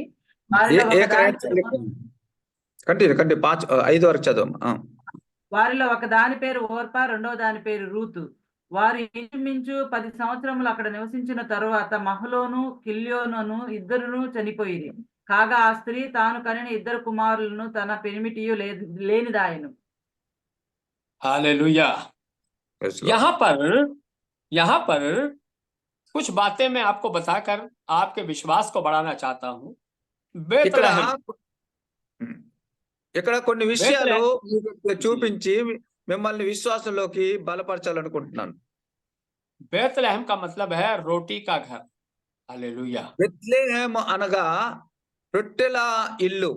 వారిలో ఒక దాని పేరు ఓర్పా, రెండో దాని పేరు రూతు. వారు ఇంచుమించు 10 సంవత్సరములు అక్కడ నివసించిన తరువాత మహలోను, కిల్యోను 2 చనిపోయిరి. కాగా ఆ స్త్రీ తాను కనిన 2 కుమారులను తన పెనిమిటియు లేనిదాయను. हालेलुया। यहाँ पर कुछ बातें मैं आपको बताकर आपके विश्वास को बढ़ाना चाहता हूँ। ఇక్కడ కొన్ని విషయాలు చూపించి మిమ్మల్ని విశ్వాసంలోకి బలపరచాలనుకుంటున్నాను. बेथलेहम का मतलब है रोटी का घर। हालेलुया। బెత్లెహేము అనగా రొట్టెల ఇల్లు.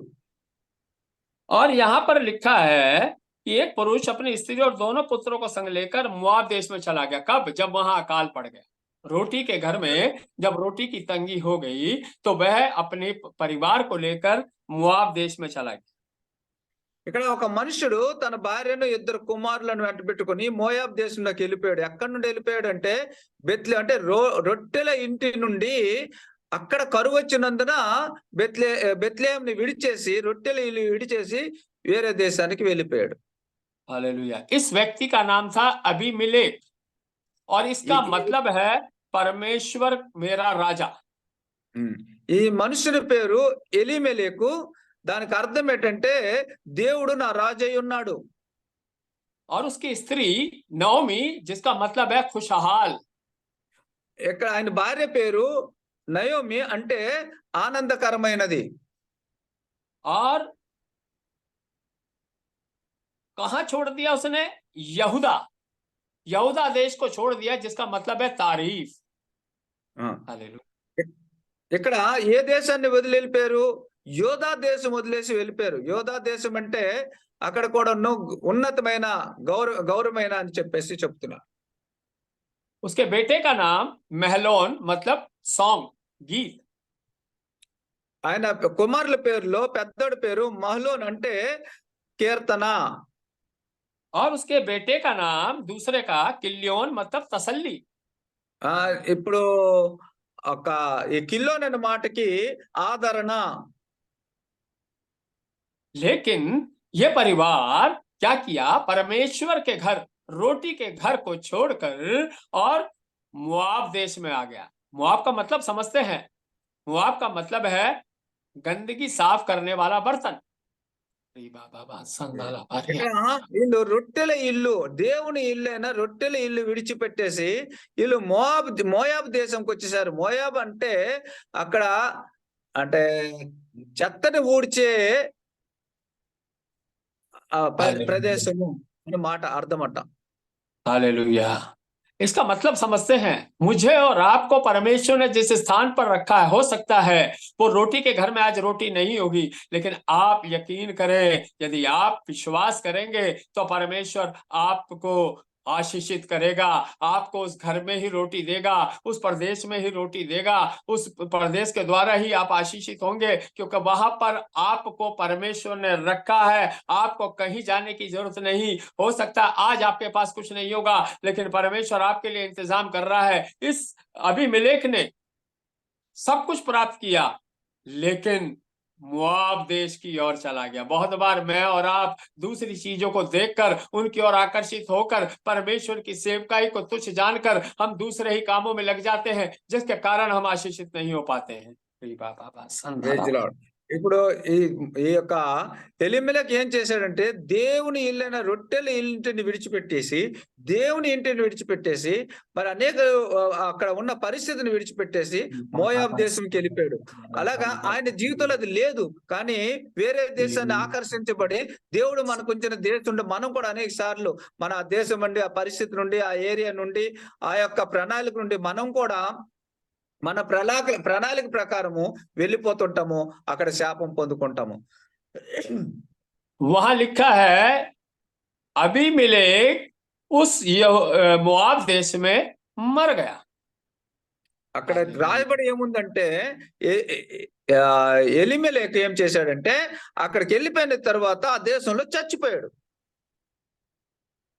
और यहाँ पर लिखा है कि एक पुरुष अपनी स्त्री और दोनों पुत्रों को संग लेकर मुआब देश में चला गया। कब? जब वहां अकाल पड़ गया। रोटी के घर में जब रोटी की तंगी हो गई तो वह अपने परिवार को लेकर मुआब देश में चला गया। ఇక్కడ ఒక మనుషుడు తన భార్యను 2 కుమారులను వెంట పెట్టుకుని మోయాబ్ దేశంలోకి వెళ్ళిపోయాడు. ఎక్కడి నుండి వెళ్ళిపోయాడు అంటే అంటే రొట్టెల ఇంటి నుండి. అక్కడ కరువు వచ్చినందున బెత్లెహేంని విడిచేసి, రొట్టెల ఇల్లు విడిచేసి వేరే దేశానికి వెళ్ళిపోయాడు. हालेलुया। इस व्यक्ति का नाम था अबीमेलेक और इसका मतलब है परमेश्वर मेरा राजा। ఈ మనుషుని పేరు ఎలీమెలెకు. దానికి అర్థం ఏంటంటే దేవుడు నా రాజై ఉన్నాడు. और उसकी स्त्री नओमी, जिसका मतलब है खुशहाल। ఇక్కడ ఆయన భార్య పేరు నయోమి, అంటే ఆనందకరమైనది. और कहां छोड़ दिया उसने? यहूदा देश को छोड़ दिया, जिसका मतलब है तारीफ। हालेलुया। ఇక్కడ ఏ దేశాన్ని వదిలి వెళ్ళిపోయారు? యోధా దేశం వదిలేసి వెళ్ళిపోయారు. యోధా దేశం అంటే అక్కడ కూడా ఉన్నతమైన గౌరవమైన అని చెప్పేసి చెప్తున్నారు. उसके बेटे का नाम महलोन मतलब सॉन्ग, गीत। ఆయన కుమారుల పేరులో పెద్దోడి పేరు మహలోన్ అంటే కీర్తన, और उसके बेटे का नाम दूसरे का किल्योन मतलब तसल्ली। ఇప్పుడు ఒక ఈ కిల్లోన్ అనే మాటకి ఆదరణ। लेकिन ये परिवार क्या किया, परमेश्वर के घर, रोटी के घर को छोड़कर और मोआब देश में आ गया। मोआब का मतलब समझते हैं, मोआब का मतलब है गंदगी साफ करने वाला बर्तन। ఇక్కడ వీళ్ళు రొట్టెల ఇల్లు, దేవుని ఇల్లు అయినా రొట్టెల ఇల్లు విడిచిపెట్టేసి వీళ్ళు మోయాబ్ దేశంకి వచ్చేసారు। మోయాబ్ అంటే అక్కడ అంటే చెత్తని ఊడ్చే ప్రదేశము అనే మాట అర్థమట। हालेलुया। इसका मतलब समझते हैं, मुझे और आपको परमेश्वर ने जिस स्थान पर रखा है, हो सकता है वो रोटी के घर में आज रोटी नहीं होगी, लेकिन आप यकीन करें, यदि आप विश्वास करेंगे तो परमेश्वर आपको आशीषित करेगा, आपको उस घर में ही रोटी देगा, उस प्रदेश में ही रोटी देगा, उस प्रदेश के द्वारा ही आप आशीषित होंगे, क्योंकि वहां पर आपको परमेश्वर ने रखा है। आपको कहीं जाने की जरूरत नहीं। हो सकता है आज आपके पास कुछ नहीं होगा, लेकिन परमेश्वर आपके लिए इंतजाम कर रहा है। इस अबीमेलेक ने सब कुछ प्राप्त किया, लेकिन मोआब देश की ओर चला गया। बहुत बार मैं और आप दूसरी चीजों को देखकर उनकी ओर आकर्षित होकर परमेश्वर की सेवकाई को तुच्छ जानकर हम दूसरे ही कामों में लग जाते हैं, जिसके कारण हम आशीषित नहीं हो पाते हैं। Praise the lord. ఇప్పుడు ఈ యొక్క ఎలీమెలెకు ఏం చేశాడంటే దేవుని ఇల్లైన రొట్టెల ఇంటిని విడిచిపెట్టేసి, దేవుని ఇంటిని విడిచిపెట్టేసి, మరి అనేక అక్కడ ఉన్న పరిస్థితిని విడిచిపెట్టేసి మోయాబ్ దేశంకి వెళ్ళిపోయాడు। అలాగా ఆయన జీవితంలో అది లేదు, కానీ వేరే దేశాన్ని ఆకర్షించబడి దేవుడు మనకు ఉంచిన దేశం, మనం కూడా అనేక సార్లు మన దేశం నుండి, ఆ పరిస్థితి నుండి, ఆ ఏరియా నుండి, ఆ యొక్క ప్రణాళిక నుండి మనం కూడా మన ప్రణాళిక ప్రకారము వెళ్ళిపోతుంటాము, అక్కడ శాపం పొందుకుంటాము। वहां लिखा है अबीमेलेक उस मोआब देश में मर गया। అక్కడ రాయబడి ఏముందంటే ఎలీమెలెకు ఏం చేశాడంటే అక్కడికి వెళ్ళిపోయిన తర్వాత ఆ దేశంలో చచ్చిపోయాడు।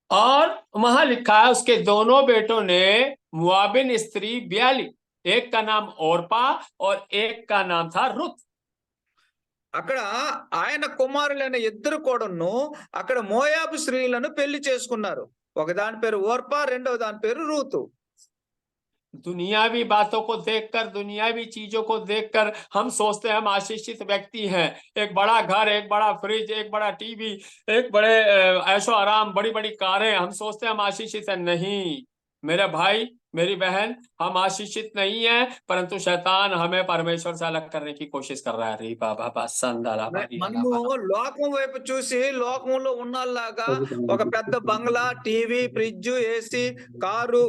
और वहां लिखा है उसके दोनों बेटों ने मुआबिन स्त्री ब्याह ली, एक का नाम ओरपा और एक का नाम था रुत। అక్కడ ఆయన కుమారులైన ఇద్దరు కూడాను అక్కడ మోయాబు స్త్రీలను పెళ్లి చేసుకున్నారు। ఒక దాని పేరు ఓర్పా, రెండవ దాని పేరు రూతు। दुनियावी बातों को देखकर, दुनियावी चीजों को देखकर हम सोचते हैं हम आशीषित व्यक्ति हैं। एक बड़ा घर, एक बड़ा फ्रिज, एक बड़ा टीवी, एक बड़े ऐशो आराम, बड़ी बड़ी कारें, हम सोचते हैं हम आशीषित हैं। नहीं मेरे भाई, मेरी बहन, हम आशीषित नहीं है, परंतु शैतान हमें परमेश्वर से अलग करने की कोशिश कर रहा है। री बाबा संदाला మనము లోకం వైపు చూసి లోకంలో ఉన్నలాగా ఒక పెద్ద బంగ్లా, టీవీ, ఫ్రిడ్జ్, ఏసీ, కారు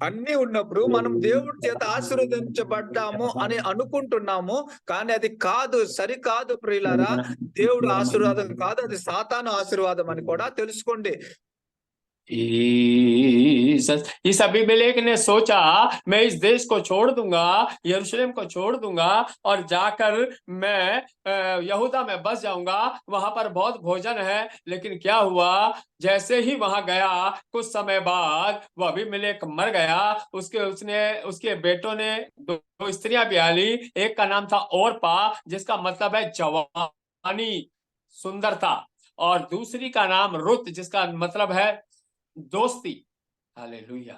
అన్ని ఉన్నప్పుడు మనం దేవుడి చేత ఆశీర్వదించబడ్డాము అని అనుకుంటున్నాము, కానీ అది కాదు, సరికాదు ప్రియులారా। దేవుడు ఆశీర్వాదం కాదు, అది సాతాను ఆశీర్వాదం అని కూడా తెలుసుకోండి। इस अबीमेलेक ने सोचा मैं इस देश को छोड़ दूंगा, यरूशलेम को छोड़ दूंगा और जाकर मैं यहूदा में बस जाऊंगा, वहां पर बहुत भोजन है। लेकिन क्या हुआ, जैसे ही वहां गया कुछ समय बाद वह अबीमेलेक मर गया। उसके बेटों ने दो स्त्रियां ब्याह ली, एक का नाम था ओरपा जिसका मतलब है जवानी, सुंदरता, और दूसरी का नाम रुत जिसका मतलब है दोस्ती। हालेलुया।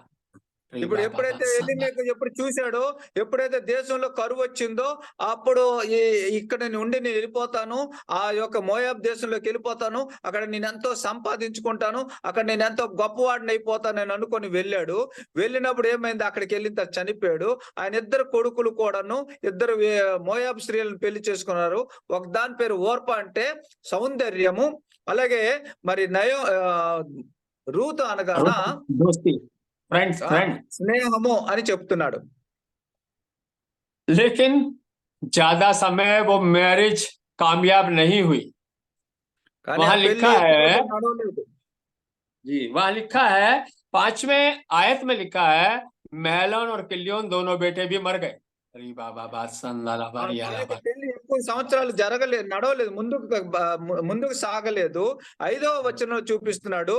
ఇప్పుడు ఎప్పుడైతే ఎలీమెలెకు ఎప్పుడు చూశాడో, ఎప్పుడైతే దేశంలో కరువు వచ్చిందో అప్పుడు ఇక్కడ నుండి నేను వెళ్ళిపోతాను, ఆ యొక్క మోయాబ్ దేశంలోకి వెళ్ళిపోతాను, అక్కడ నేను ఎంతో సంపాదించుకుంటాను, అక్కడ నేను ఎంతో గొప్పవాడిని అయిపోతాను అని అనుకొని వెళ్ళాడు। వెళ్ళినప్పుడు ఏమైంది, అక్కడికి వెళ్ళిన తర్వాత చనిపోయాడు। ఆయన ఇద్దరు కొడుకులు కూడాను ఇద్దరు మోయాబ్ స్త్రీలను పెళ్లి చేసుకున్నారు। ఒక దాని పేరు ఓర్పా అంటే సౌందర్యము, అలాగే మరి రూతు అనగా दोस्ती, फ्रेंड्स, స్నేహము అని చెప్తున్నాడు। लेकिन ज्यादा समय वो मैरिज कामयाब नहीं हुई। కానీ वहां ఆ लिखा పెళ్లి है నడవలేదు। जी, वहां लिखा है 5वें आयत में लिखा है महलोन और किल्योन दोनों बेटे भी मर गए। अरे बाबा बात संदाला ఆ बारी आला యొక్క बारी। పెళ్లి ఎక్కువ సంవత్సరాలు జరగలేదు, నడవలేదు, ముందుకు సాగలేదు. 5వ వచనంలో చూపిస్తున్నాడు,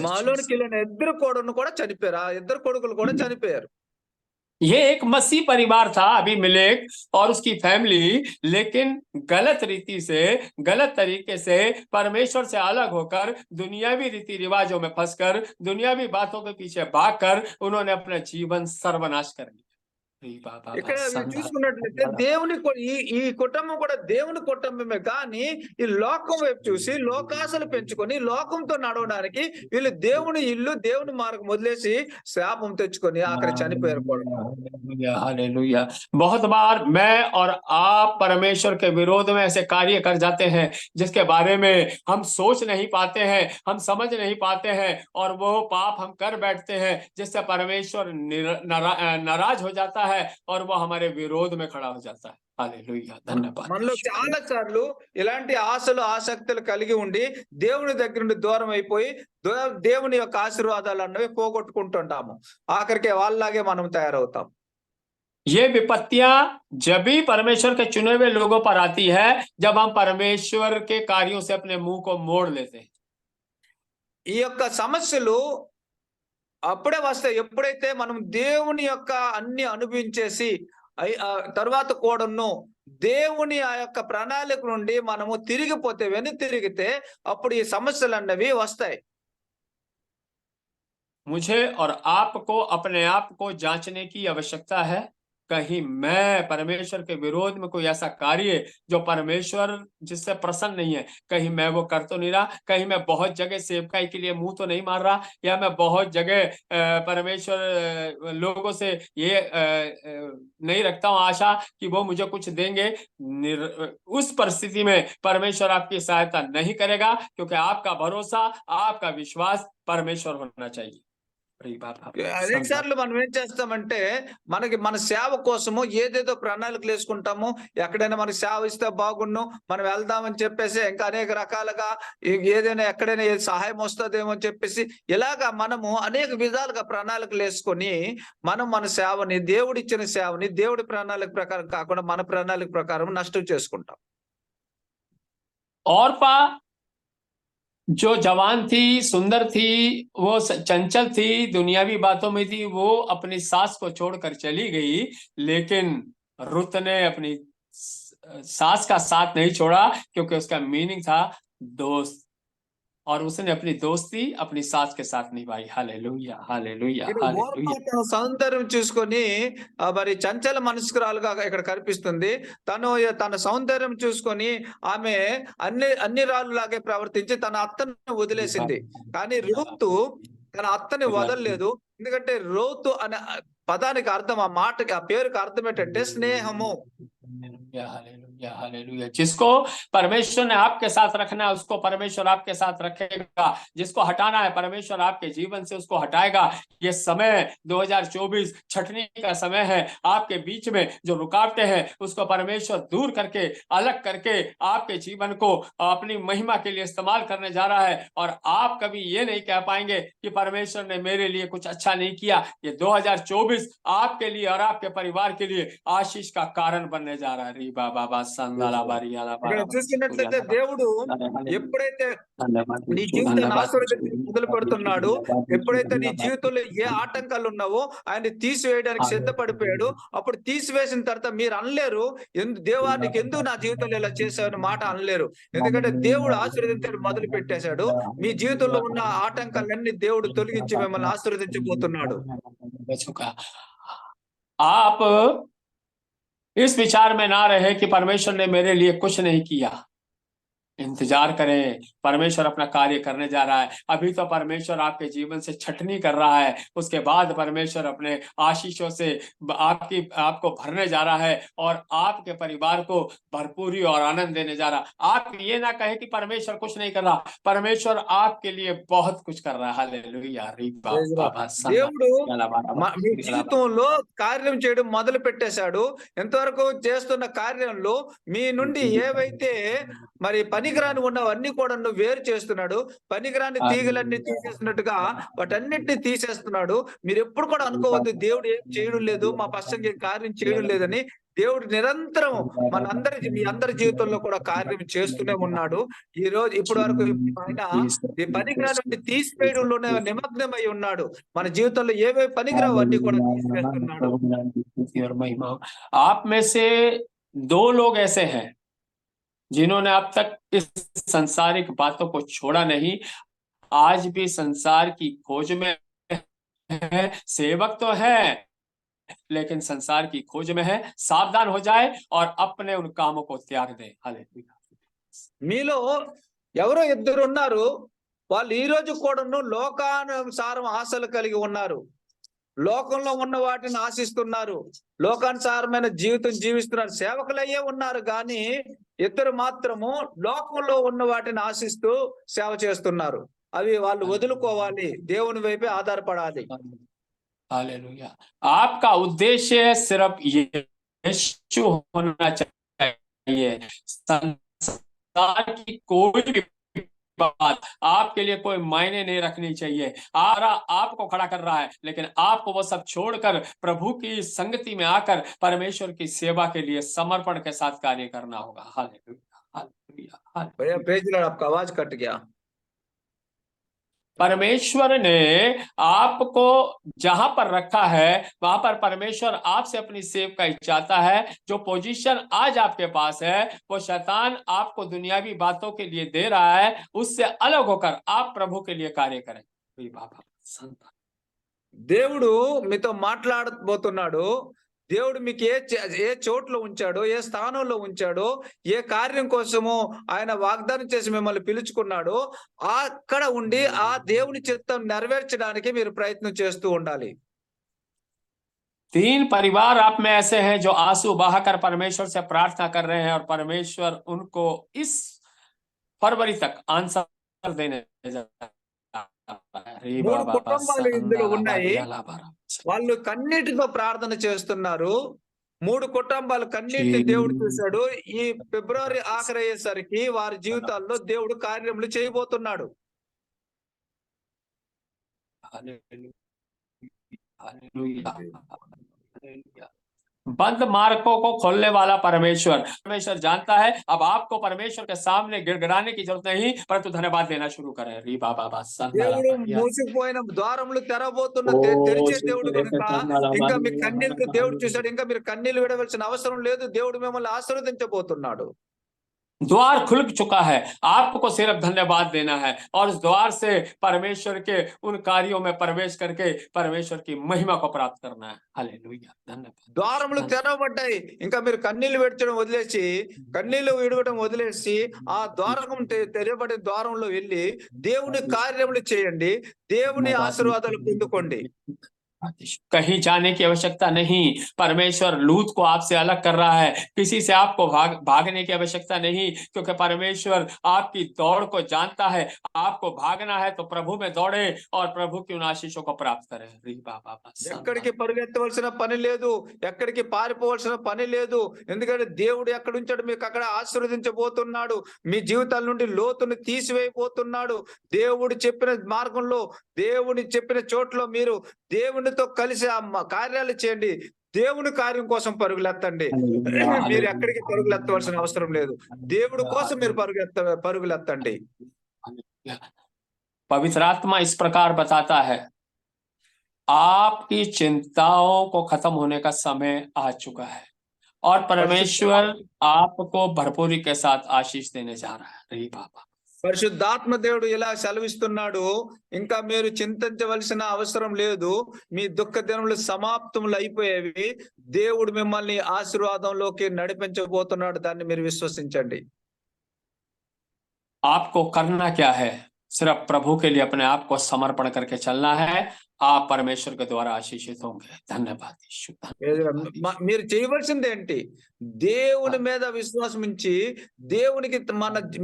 మాలోని కిలోని ఇద్దరు కొడుకును కూడా చనిపోయారు. ఆ ఇద్దరు కొడుకులు కూడా చనిపోయారు. ये एक मसीह परिवार था अबीमेलेक और उसकी फैमिली, लेकिन गलत रीति से, गलत तरीके से परमेश्वर से अलग होकर दुनियावी रीति रिवाजों में फंसकर, दुनियावी बातों के पीछे भागकर उन्होंने अपना जीवन सर्वनाश कर लिया। ఇక్కడ మీరు చూసుకున్నట్లయితే దేవుని ఈ కుటుంబం కూడా దేవుని కుటుంబమే, కానీ ఈ లోకం వైపు చూసి లోకాశలు పెంచుకొని లోకంతో నడవడానికి వీళ్ళు దేవుని ఇల్లు, దేవుని మార్గం వదిలేసి శాపం తెచ్చుకొని ఆఖరి చనిపోయారు కూడా. हालेलुया। बहुत बार मैं और आप परमेश्वर के विरोध में ऐसे कार्य कर जाते हैं जिसके बारे में हम सोच नहीं पाते हैं, हम समझ नहीं पाते हैं, और वो पाप हम कर बैठते हैं जिससे परमेश्वर नाराज हो जाता है और वो हमारे विरोध में खड़ा हो जाता है। हालेलुया, धन्यवाद। మనలో చాలా సార్లు ఇలాంటి ఆశలు ఆసక్తులు కలిగి ఉండి దేవుని దగ్గర నుండి దూరం అయిపోయి దేవుని యొక్క ఆశీర్వాదాలు అన్నవి పోగొట్టుకుంటుంటాము. ఆఖరికి వాళ్ళలాగే మనం తయారవుతాం. ये विपत्तियां जब भी परमेश्वर के चुने हुए लोगों पर आती है जब हम परमेश्वर के कार्यों से अपने मुंह को मोड़ लेते हैं। ఈ యొక్క సమస్యలు అప్పుడే వస్తాయి ఎప్పుడైతే మనం దేవుని యొక్క అన్ని అనుభవించేసి తర్వాత కూడాను దేవుని ఆ యొక్క ప్రణాళిక నుండి మనము తిరిగిపోతే, తిరిగితే అప్పుడు ఈ సమస్యలు అన్నవి వస్తాయి. मुझे और आपको अपने आप को जांचने की आवश्यकता है। कहीं मैं परमेश्वर के विरोध में कोई ऐसा कार्य जो परमेश्वर जिससे प्रसन्न नहीं है, कहीं मैं वो कर तो नहीं रहा, कहीं मैं बहुत जगह सेवकाई के लिए मुंह तो नहीं मार रहा, या मैं बहुत जगह परमेश्वर लोगों से ये नहीं रखता हूं आशा कि वो मुझे कुछ देंगे। उस परिस्थिति में परमेश्वर आपकी सहायता नहीं करेगा, क्योंकि आपका भरोसा, आपका विश्वास परमेश्वर होना चाहिए। అనేక సార్లు మనం ఏం చేస్తామంటే మన సేవ కోసము ఏదేదో ప్రణాళికలు వేసుకుంటాము. ఎక్కడైనా మనకి సేవ ఇస్తే బాగుండు, మనం వెళ్దామని చెప్పేసి ఇంకా అనేక రకాలుగా ఏదైనా ఎక్కడైనా సహాయం వస్తుందేమో అని చెప్పేసి ఇలాగా మనము అనేక విధాలుగా ప్రణాళికలు వేసుకొని మనం మన సేవని, దేవుడిచ్చిన సేవని దేవుడి ప్రణాళిక ప్రకారం కాకుండా మన ప్రణాళిక ప్రకారం నష్టం చేసుకుంటాం. औरपा जो जवान थी, सुंदर थी, वो चंचल थी, दुनियावी बातों में थी, वो अपनी सास को छोड़कर चली गई, लेकिन रुत ने अपनी सास का साथ नहीं छोड़ा, क्योंकि उसका मीनिंग था दोस्त, और उसने अपनी दोस्ती अपनी सास के साथ निभाई। Hallelujah, hallelujah, hallelujah. తన సౌందర్యం చూసుకొని మరి చంచల మనస్కురాలుగా ఇక్కడ కనిపిస్తుంది. తన సౌందర్యం చూసుకొని ఆమె అన్ని రాళ్ళలాగే ప్రవర్తించి తన అత్తను వదిలేసింది. కానీ రూతు తన అత్తని వదలలేదు. ఎందుకంటే రూతు అనే పదానికి అర్థం, ఆ మాటకి, ఆ పేరుకి అర్థం ఏంటంటే స్నేహము. Hallelujah, hallelujah. जिसको परमेश्वर ने आपके साथ रखना है उसको परमेश्वर आपके साथ रखेगा, जिसको हटाना है परमेश्वर आपके जीवन से उसको हटाएगा। ये समय 2024 छटनी का समय है। आपके बीच में जो रुकावटें हैं उसको परमेश्वर दूर करके, अलग करके आपके जीवन को अपनी महिमा के लिए इस्तेमाल करने जा रहा है, और आप कभी ये नहीं कह पाएंगे कि परमेश्वर ने मेरे लिए कुछ अच्छा नहीं किया। ये 2024 आपके लिए और आपके परिवार के लिए आशीष का कारण बनने जा रहा है। रीबा बाबा संदाला बारी आला ఇక్కడ చూసుకున్నట్లయితే దేవుడు ఎప్పుడైతే నీ జీవితాన్ని ఆశీర్వదించి మొదలు పెడుతున్నాడు, ఎప్పుడైతే నీ జీవితంలో ఏ ఆటంకాలు ఉన్నావో ఆయన తీసివేయడానికి సిద్ధపడిపోయాడు. అప్పుడు తీసివేసిన తర్వాత మీరు అనలేరు, దేవా నీకు ఎందుకు నా జీవితంలో ఇలా చేశావని మాట అనలేరు. ఎందుకంటే దేవుడు ఆశీర్వదించడం మొదలు పెట్టేశాడు. మీ జీవితంలో ఉన్న ఆటంకాలన్నీ దేవుడు తొలగించి మిమ్మల్ని ఆశీర్వదించబోతున్నాడు. आप इस विचार में ना रहे कि परमेश्वर ने मेरे लिए कुछ नहीं किया। इंतजार करें, परमेश्वर अपना कार्य करने जा रहा है। अभी तो परमेश्वर आपके जीवन से छटनी कर रहा है, उसके बाद परमेश्वर अपने आशीषों से आपको भरने जा रहा है और आपके परिवार को भरपूरी और आनंद देने जा रहा है। आप ये ना कहे कि परमेश्वर कुछ नहीं कर रहा, परमेश्वर आपके लिए बहुत कुछ कर रहा है। हालेलुया। దేవుడు మీ జీవితంలో కార్యం చేయడం మొదలు పెట్టేశాడు. ఎంతవరకు చేస్తున్న కార్యంలో మీ నుండి ఏవైతే మరి పని పనికిరాని ఉన్నవన్నీ కూడా వేరు చేస్తున్నాడు. పనికిరాని తీగలన్నీ తీసేసినట్టుగా వాటన్నిటిని తీసేస్తున్నాడు. మీరు ఎప్పుడు కూడా అనుకోవద్దు దేవుడు ఏం చేయడం లేదు, మా పక్షంగా కార్యం చేయడం లేదని. దేవుడు నిరంతరం మీ అందరి జీవితంలో కూడా కార్యం చేస్తూనే ఉన్నాడు. ఈ రోజు ఇప్పటి వరకు ఆయన ఈ పనికిరాని తీసివేయడంలోనే నిమగ్నమై ఉన్నాడు. మన జీవితంలో ఏవేవి పనికిరావు అన్ని కూడా తీసివేస్తున్నాడు. आप में से 2 लोग ऐसे हैं जिन्होंने अब तक इस संसारिक बातों को छोड़ा नहीं, आज भी संसार की खोज में है। सेवक तो है लेकिन संसार की खोज में है। सावधान हो जाए और अपने उन कामों को त्याग दे। हालेलुया। మీలో ఎవరో ఇద్దరు ఉన్నారు, వాళ్ళు ఈ రోజు కూడా లోకానుసారం ఆశలు కలిగి ఉన్నారు, లోకంలో ఉన్న వాటిని ఆశిస్తున్నారు, లోకానుసారమైన జీవితం జీవిస్తున్నారు. సేవకులయ్యే ఉన్నారు కానీ ఇద్దరు మాత్రము లోకంలో ఉన్న వాటిని ఆశిస్తూ సేవ చేస్తున్నారు. అవి వాళ్ళు వదులుకోవాలి, దేవుని వైపే ఆధారపడాలి. हालेलुया। आपका उद्देश्य सिर्फ यीशु होना चाहिए। संसार की कोई भी बात आपके लिए कोई मायने नहीं रखनी चाहिए। आपको खड़ा कर रहा है, लेकिन आपको वो सब छोड़कर प्रभु की संगति में आकर परमेश्वर की सेवा के लिए समर्पण के साथ कार्य करना होगा। Hallelujah, hallelujah, hallelujah. भैया प्रेज लॉर्ड, आपका आवाज कट गया। परमेश्वर ने आपको जहां पर रखा है वहां पर परमेश्वर आपसे अपनी सेवकाई चाहता है। जो पोजीशन आज आपके पास है वो शैतान आपको दुनियावी बातों के लिए दे रहा है, उससे अलग होकर आप प्रभु के लिए कार्य करें। దేవుడు మీతో మాట్లాడబోతున్నాడు. దేవుడు మీకు ఏ చోట్లో ఉంచాడో, ఏ స్థానంలో ఉంచాడో, ఏ కార్యం కోసమో ఆయన వాగ్దానం చేసి మిమ్మల్ని పిలుచుకున్నాడో అక్కడ ఉండి ఆ దేవుని చిత్తం నెరవేర్చడానికి మీరు ప్రయత్నం చేస్తూ ఉండాలి. 3 परिवार आप में ऐसे हैं जो आंसू बहाकर परमेश्वर से प्रार्थना कर रहे हैं और परमेश्वर उनको इस फरवरी तक आंसर देने जा रहा है। 3 కుటుంబాలు ఇందులో ఉన్నాయి. వాళ్ళు కన్నీటితో ప్రార్థన చేస్తున్నారు. 3 కుటుంబాలు కన్నీటిని దేవుడు చూశాడు. ఈ ఫిబ్రవరి ఆఖరి అయ్యేసరికి వారి జీవితాల్లో దేవుడు కార్యములు చేయబోతున్నాడు. बंद मार्गों को खोलने वाला परमेश्वर जानता है। अब आपको परमेश्वर के सामने गिड़गिड़ाने की जरूरत नहीं, परंतु धन्यवाद देना शुरू करें। री बाबा దేవుడు మూసిపోయిన ద్వారములు తెరవబోతున్న తెరిచే దేవుడు కనుక ఇంకా మీ కన్నీళ్లు దేవుడు చూశాడు. ఇంకా మీరు కన్నీళ్లు విడవలసిన అవసరం లేదు. దేవుడు మిమ్మల్ని ఆశీర్వదించబోతున్నాడు. द्वार खुल चुका है, आपको सिर्फ धन्यवाद देना है और उस द्वार से परमेश्वर के उन कार्यों में प्रवेश करके परमेश्वर की महिमा को प्राप्त करना है। हालेलुया, धन्यवाद। ద్వారములు తెరవబడ్డాయి. ఇంకా మీరు కన్నీళ్లు విడచడం వదిలేసి, కన్నీళ్లు విడవడం వదిలేసి ఆ ద్వారం తెరవబడే ద్వారంలో వెళ్ళి దేవుని కార్యములు చేయండి, దేవుని ఆశీర్వాదాలు పొందుకోండి. कहीं जाने की आवश्यकता नहीं। परमेश्वर लूत को आपसे अलग कर रहा है। किसी से आपको भागने की आवश्यकता नहीं, क्योंकि परमेश्वर आपकी दौड़ को जानता है। आपको भागना है तो प्रभु में दौड़े और प्रभु की उन आशीषों को प्राप्त करें। ఎక్కడికి పరిగెత్తవలసిన పని లేదు, ఎక్కడికి పారిపోవలసిన పని లేదు. ఎందుకంటే దేవుడు ఎక్కడ ఉంచాడు మీకు అక్కడ ఆశీర్వదించబోతున్నాడు. మీ జీవితాల నుండి లోతును తీసివేయబోతున్నాడు. దేవుడు చెప్పిన మార్గంలో, దేవుని చెప్పిన చోట్ల మీరు దేవునితో కలిసి ఆ కార్యాలు చేయండి. దేవుని కార్యం కోసం పరుగులెత్తండి. మీరు ఎక్కడికి పరుగులెత్తవలసిన అవసరం లేదు. దేవుడి కోసం మీరు పరుగులెత్తండి. पवित्र आत्मा इस प्रकार बताता है, आपकी चिंताओं को खत्म होने का समय आ चुका है और परमेश्वर आपको भरपूरी के साथ आशीष देने जा रहा है। रे बाबा, పరిశుద్ధాత్మ దేవుడు ఇలా సెలవిస్తున్నాడు, ఇంకా మీరు చింతించవలసిన అవసరం లేదు. మీ దుఃఖ దినములు సమాప్తములు అయిపోయేవి. దేవుడు మిమ్మల్ని ఆశీర్వాదంలోకి నడిపించబోతున్నాడు. దాన్ని మీరు విశ్వసించండి. आपको करना क्या है? सिर्फ प्रभु के लिए अपने आप को समर्पण करके चलना है। आप परमेश्वर के द्वारा आशीषित होंगे। धन्यवाद यीशु। మీరు చేయవలసింది ఏంటి? దేవుని మీద విశ్వాసం ఉంచి దేవునికి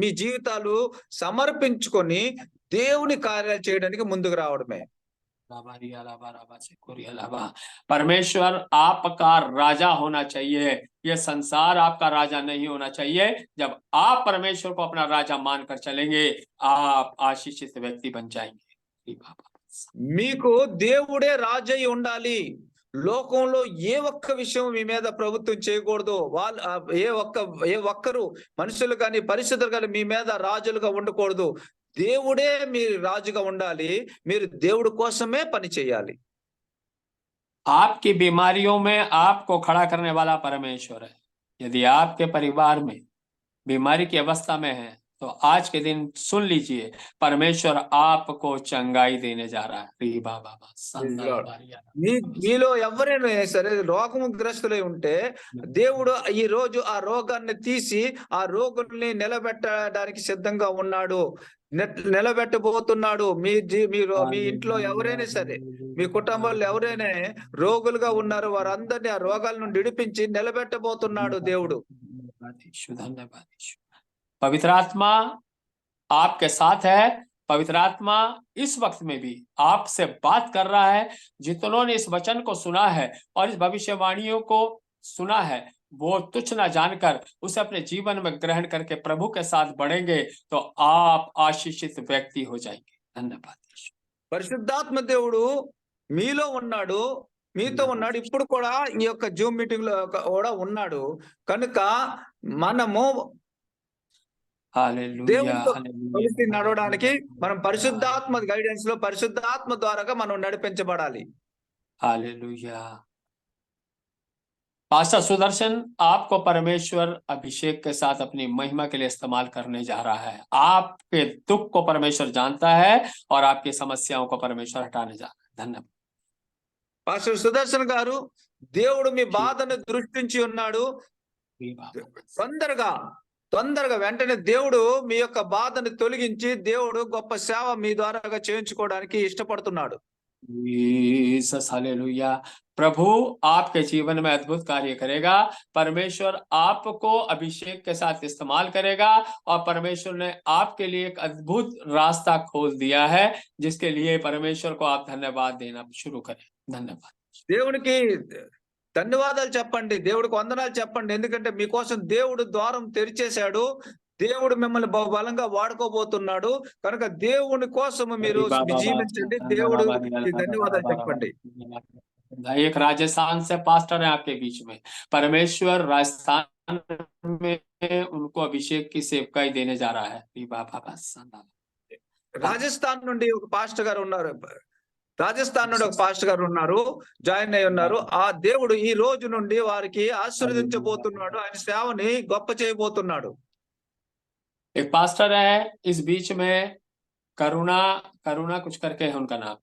మీ జీవితాలు సమర్పించుకొని దేవుని కార్యాలు చేయడానికి ముందుకు రావడమే. परमेश्वर आपका राजा होना चाहिए, ये संसार आपका राजा नहीं होना चाहिए। जब आप परमेश्वर को अपना राजा मानकर चलेंगे, आप आशीषित व्यक्ति बन जाएंगे। మీకు దేవుడే రాజు అయి ఉండాలి. లోకంలో ఏ ఒక్క విషయం మీ మీద ప్రభుత్వం చేయకూడదు. వాళ్ళు ఏ ఒక్కరు మనుషులు కానీ పరిస్థితులు కానీ మీ మీద రాజులుగా ఉండకూడదు. దేవుడే మీరు రాజుగా ఉండాలి. మీరు దేవుడి కోసమే పని చేయాలి. आपकी बीमारियों में आपको खड़ा करने वाला परमेश्वर है। यदि आपके परिवार में बीमारी की अवस्था में है तो आज के दिन सुन लीजिए, परमेश्वर आपको चंगाई देने जा रहा है। మీలో ఎవరైనా సరే రోగము గ్రస్తులై ఉంటే దేవుడు ఈ రోజు ఆ రోగాన్ని తీసి ఆ రోగుల్ని నిలబెట్టడానికి సిద్ధంగా ఉన్నాడు, నిలబెట్టబోతున్నాడు. మీ ఇంట్లో ఎవరైనా సరే, మీ కుటుంబంలో ఎవరైనా రోగులుగా ఉన్నారో వారందరినీ ఆ రోగాల నుండి విడిపించి నిలబెట్టబోతున్నాడు దేవుడు. पवित्र आत्मा आपके साथ है। पवित्र आत्मा इस वक्त में भी आपसे बात कर रहा है। जितनों ने इस वचन को सुना है और इस भविष्यवाणियों को सुना है, वो तुच्छ न जानकर उसे अपने जीवन में ग्रहण करके प्रभु के साथ बढ़ेंगे तो आप आशीषित व्यक्ति हो जाएंगे। धन्यवाद। పరిశుద్ధాత్మ దేవుడు మీలో ఉన్నాడు, మీతో ఉన్నాడు. ఇప్పుడు కూడా ఈ యొక్క జూమ్ మీటింగ్ లో కూడా ఉన్నాడు. కనుక మనము దేవుడితో కలిసి నడవడానికి మనం పరిశుద్ధాత్మ గైడెన్స్ లో పరిశుద్ధాత్మ ద్వారాగా మనం నడిపించబడాలి. हालेलुया। पास्टर सुदर्शन आपको परमेश्वर अभिषेक के साथ अपनी महिमा के लिए इस्तेमाल करने जा रहा है। आपके दुख को परमेश्वर जानता है और आपकी समस्याओं को परमेश्वर हटाने जा रहा है। धन्यवाद। పాస్టర్ సుదర్శన్ గారు, దేవుడు మీ బాధను దృష్టించి ఉన్నాడు. తొందరగా వెంటనే దేవుడు మీ యొక్క బాధను తొలగించి దేవుడు గొప్ప సేవ మీ ద్వారాగా చేయించుకోవడానికి ఇష్టపడుతున్నాడు. हालेलुया। प्रभु आपके जीवन में अद्भुत कार्य करेगा। परमेश्वर आपको अभिषेक के साथ इस्तेमाल करेगा और परमेश्वर ने आपके लिए एक अद्भुत रास्ता खोल दिया है, जिसके लिए परमेश्वर को आप धन्यवाद देना शुरू करें। धन्यवाद। దేవునికి ధన్యవాదాలు చెప్పండి, దేవుడికి వందనాలు చెప్పండి. ఎందుకంటే మీకోసం దేవుడు ద్వారం తెరిచేశాడు. దేవుడు మిమ్మల్ని బలంగా వాడుకోబోతున్నాడు. కనుక దేవుని కోసం మీరు జీవించండి. దేవుడు ధన్యవాదాలు చెప్పండి. एक राजस्थान से पास्टर है आपके बीच में। परमेश्वर राजस्थान में उनको अभिषेक की सेवकाई देने जा रहा है। రాజస్థాన్ నుండి ఒక పాస్టర్ గారు ఉన్నారు. రాజస్థాన్ నుండి ఒక పాస్టర్ గారు ఉన్నారు, జాయిన్ అయి ఉన్నారు. ఆ దేవుడు ఈ రోజు నుండి వారికి ఆశీర్వదించబోతున్నాడు. ఆయన సేవని గొప్ప చేయబోతున్నాడు. एक पास्टर है इस बीच में, करुणा कुछ करके है उनका नाम।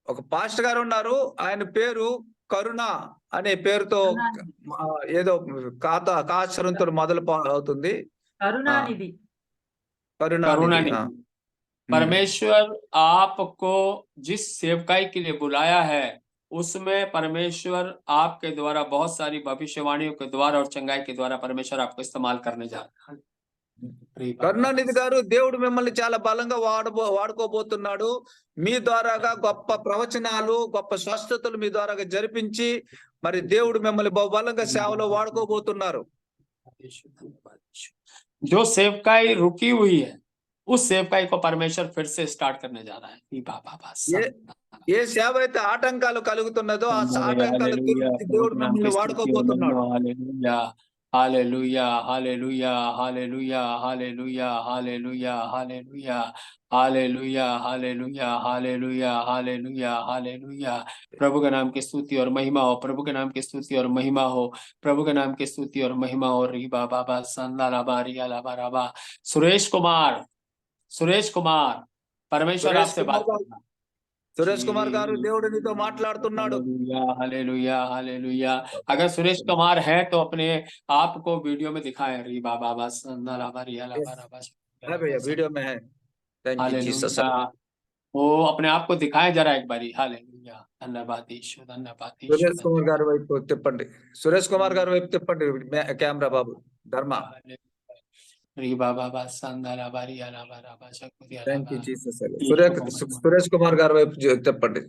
ఒక పాస్టర్ గారు ఉన్నారు, ఆయన పేరు కరుణ అనే పేరుతో ఏదో కాచరంతో మొదలు అవుతుంది. కరుణానిధి. करुणानिधि। परमेश्वर आपको जिस सेवकाई के लिए बुलाया है, उसमें परमेश्वर आपके द्वारा बहुत सारी भविष्यवाणियों के द्वारा और चंगाई के द्वारा परमेश्वर आपको इस्तेमाल करने जा रहा है। కరుణానిధి గారు, దేవుడు మిమ్మల్ని చాలా బలంగా వాడుకోబోతున్నాడు. మీ ద్వారాగా గొప్ప ప్రవచనాలు, గొప్ప స్వస్థతలు మీ ద్వారాగా జరిపించి మరి దేవుడు మిమ్మల్ని బలంగా సేవలో వాడుకోబోతున్నారు. जो सेवकाई रुकी हुई है, उस सेवकाई को परमेश्वर फिर से स्टार्ट करने जा रहा है। ఏ సేవ అయితే ఆటంకాలు కలుగుతున్నదో ఆ ఆటంకాలు దేవుడు మిమ్మల్ని వాడుకోబోతున్నాడు. Hallelujah, hallelujah, hallelujah, hallelujah, hallelujah, hallelujah, hallelujah, hallelujah, hallelujah, hallelujah, hallelujah. प्रभु के नाम की स्तुति और महिमा हो, प्रभु के नाम की स्तुति और महिमा हो, प्रभु के नाम की स्तुति और महिमा हो। रीबा बाबा संदा लाबा रिया लाबा राबा। सुरेश कुमार, परमेश्वर आपसे बात करना। సురేష్ కుమార్ గారు, దేవుడు నీతో మాట్లాడుతున్నాడు. Hallelujah, hallelujah. अगर सुरेश कुमार है तो अपने आप को वीडियो में दिखाएं। रीबा बाबा संदा लाबा रिया लाबा राबा। है भैया, वीडियो में है। Thank you Jesus. वो अपने आप को दिखाएं जरा एक बारी। हालेलुया। धन्यवाद यीशु, धन्यवाद यीशु। సురేష్ కుమార్ గారి వైపు తిప్పండి, సురేష్ కుమార్ గారి వైపు తిప్పండి కెమెరా బాబు. ధర్మ రీ బాబా బా సందలా బారి అలా బారా బా శకురి అలా థ్యాంక్ యూ బా. జీసస్. ఈశ్వర సురేష్ కుమార్ గారి వైపు చెప్పండి.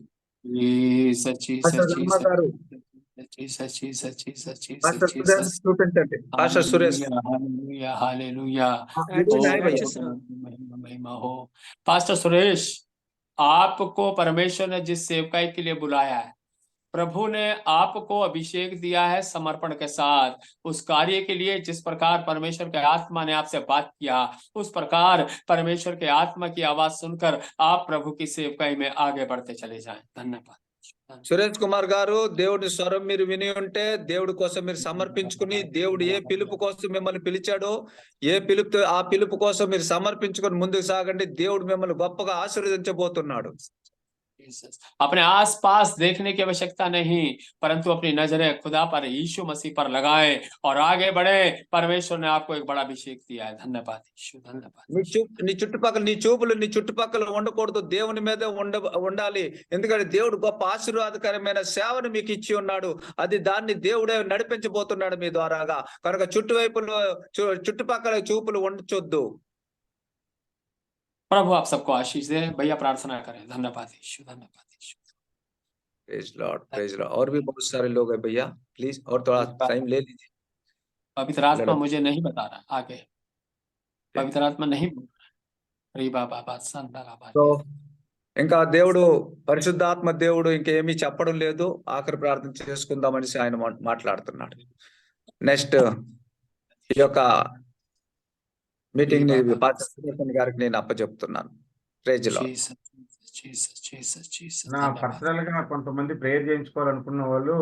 Jesus pastor Jesus Ramana garu, Jesus Jesus Jesus Jesus pastor Suresh Jesus చూపించండి. Pastor Suresh hallelujah hallelujah video ओ नहीं भैया। खुदा की महिमा महिमा हो। पास्टर सुरेश, आपको परमेश्वर ने जिस सेवकाई के लिए बुलाया है, प्रभु ने आपको अभिषेक दिया है समर्पण के साथ उस कार्य के लिए। जिस प्रकार परमेश्वर के आत्मा ने आपसे बात किया, उस प्रकार परमेश्वर के आत्मा की आवाज सुनकर आप प्रभु की सेवकाई में आगे बढ़ते चले जाएं। धन्यवाद। సురేష్ కుమార్ గారు, దేవుడి స్వరం మీరు విని ఉంటే దేవుడి కోసం మీరు సమర్పించుకుని, దేవుడు ఏ పిలుపు కోసం మిమ్మల్ని పిలిచాడో, ఏ పిలుపు ఆ పిలుపు కోసం మీరు సమర్పించుకొని ముందుకు సాగండి. దేవుడు మిమ్మల్ని గొప్పగా ఆశీర్వదించబోతున్నాడు. अपने आसपास देखने की आवश्यकता नहीं, परंतु अपनी नजरें खुदा पर, यीशु मसीह पर लगाए और आगे बढ़े। परमेश्वर ने आपको एक बड़ा अभिषेक दिया है। धन्यवाद यीशु, धन्यवाद। నీ చుట్టుపక్కల ఉండకూడదు, దేవుని మీద ఉండాలి. ఎందుకంటే దేవుడు గొప్ప ఆశీర్వాదకరమైన సేవను మీకు ఇచ్చి ఉన్నాడు. దాన్ని దేవుడే నడిపించబోతున్నాడు మీ ద్వారాగా. కనుక చుట్టుపక్కల చూపులు ఉండొద్దు. प्रभु आप सबको आशीष दे। भैया प्रार्थना करें। धन्यवाद यीशु, धन्यवाद यीशु। Praise Lord, praise Lord. और भी बहुत सारे लोग हैं भैया, प्लीज और थोड़ा टाइम ले लीजिए। पवित्र आत्मा मुझे नहीं बता रहा आगे, पवित्र आत्मा नहीं बोल रहा। री बाबा बा संदला बा। సో ఇంకా దేవుడు పరిశుద్ధాత్మ దేవుడు ఇంకేమీ చెప్పడం లేదు. ఆఖరి ప్రార్థన చేసుకుందామనేసి ఆయన మాట్లాడుతున్నాడు. నెక్స్ట్ ఈ యొక్క మీటింగ్ ని పాస్టర్ గారికి నేను అప్పచెప్తున్నాను. Praise Lord. నా పర్సనల్ గా కొంతమంది ప్రేయర్ చేయించుకోవాలనుకున్న వాళ్ళు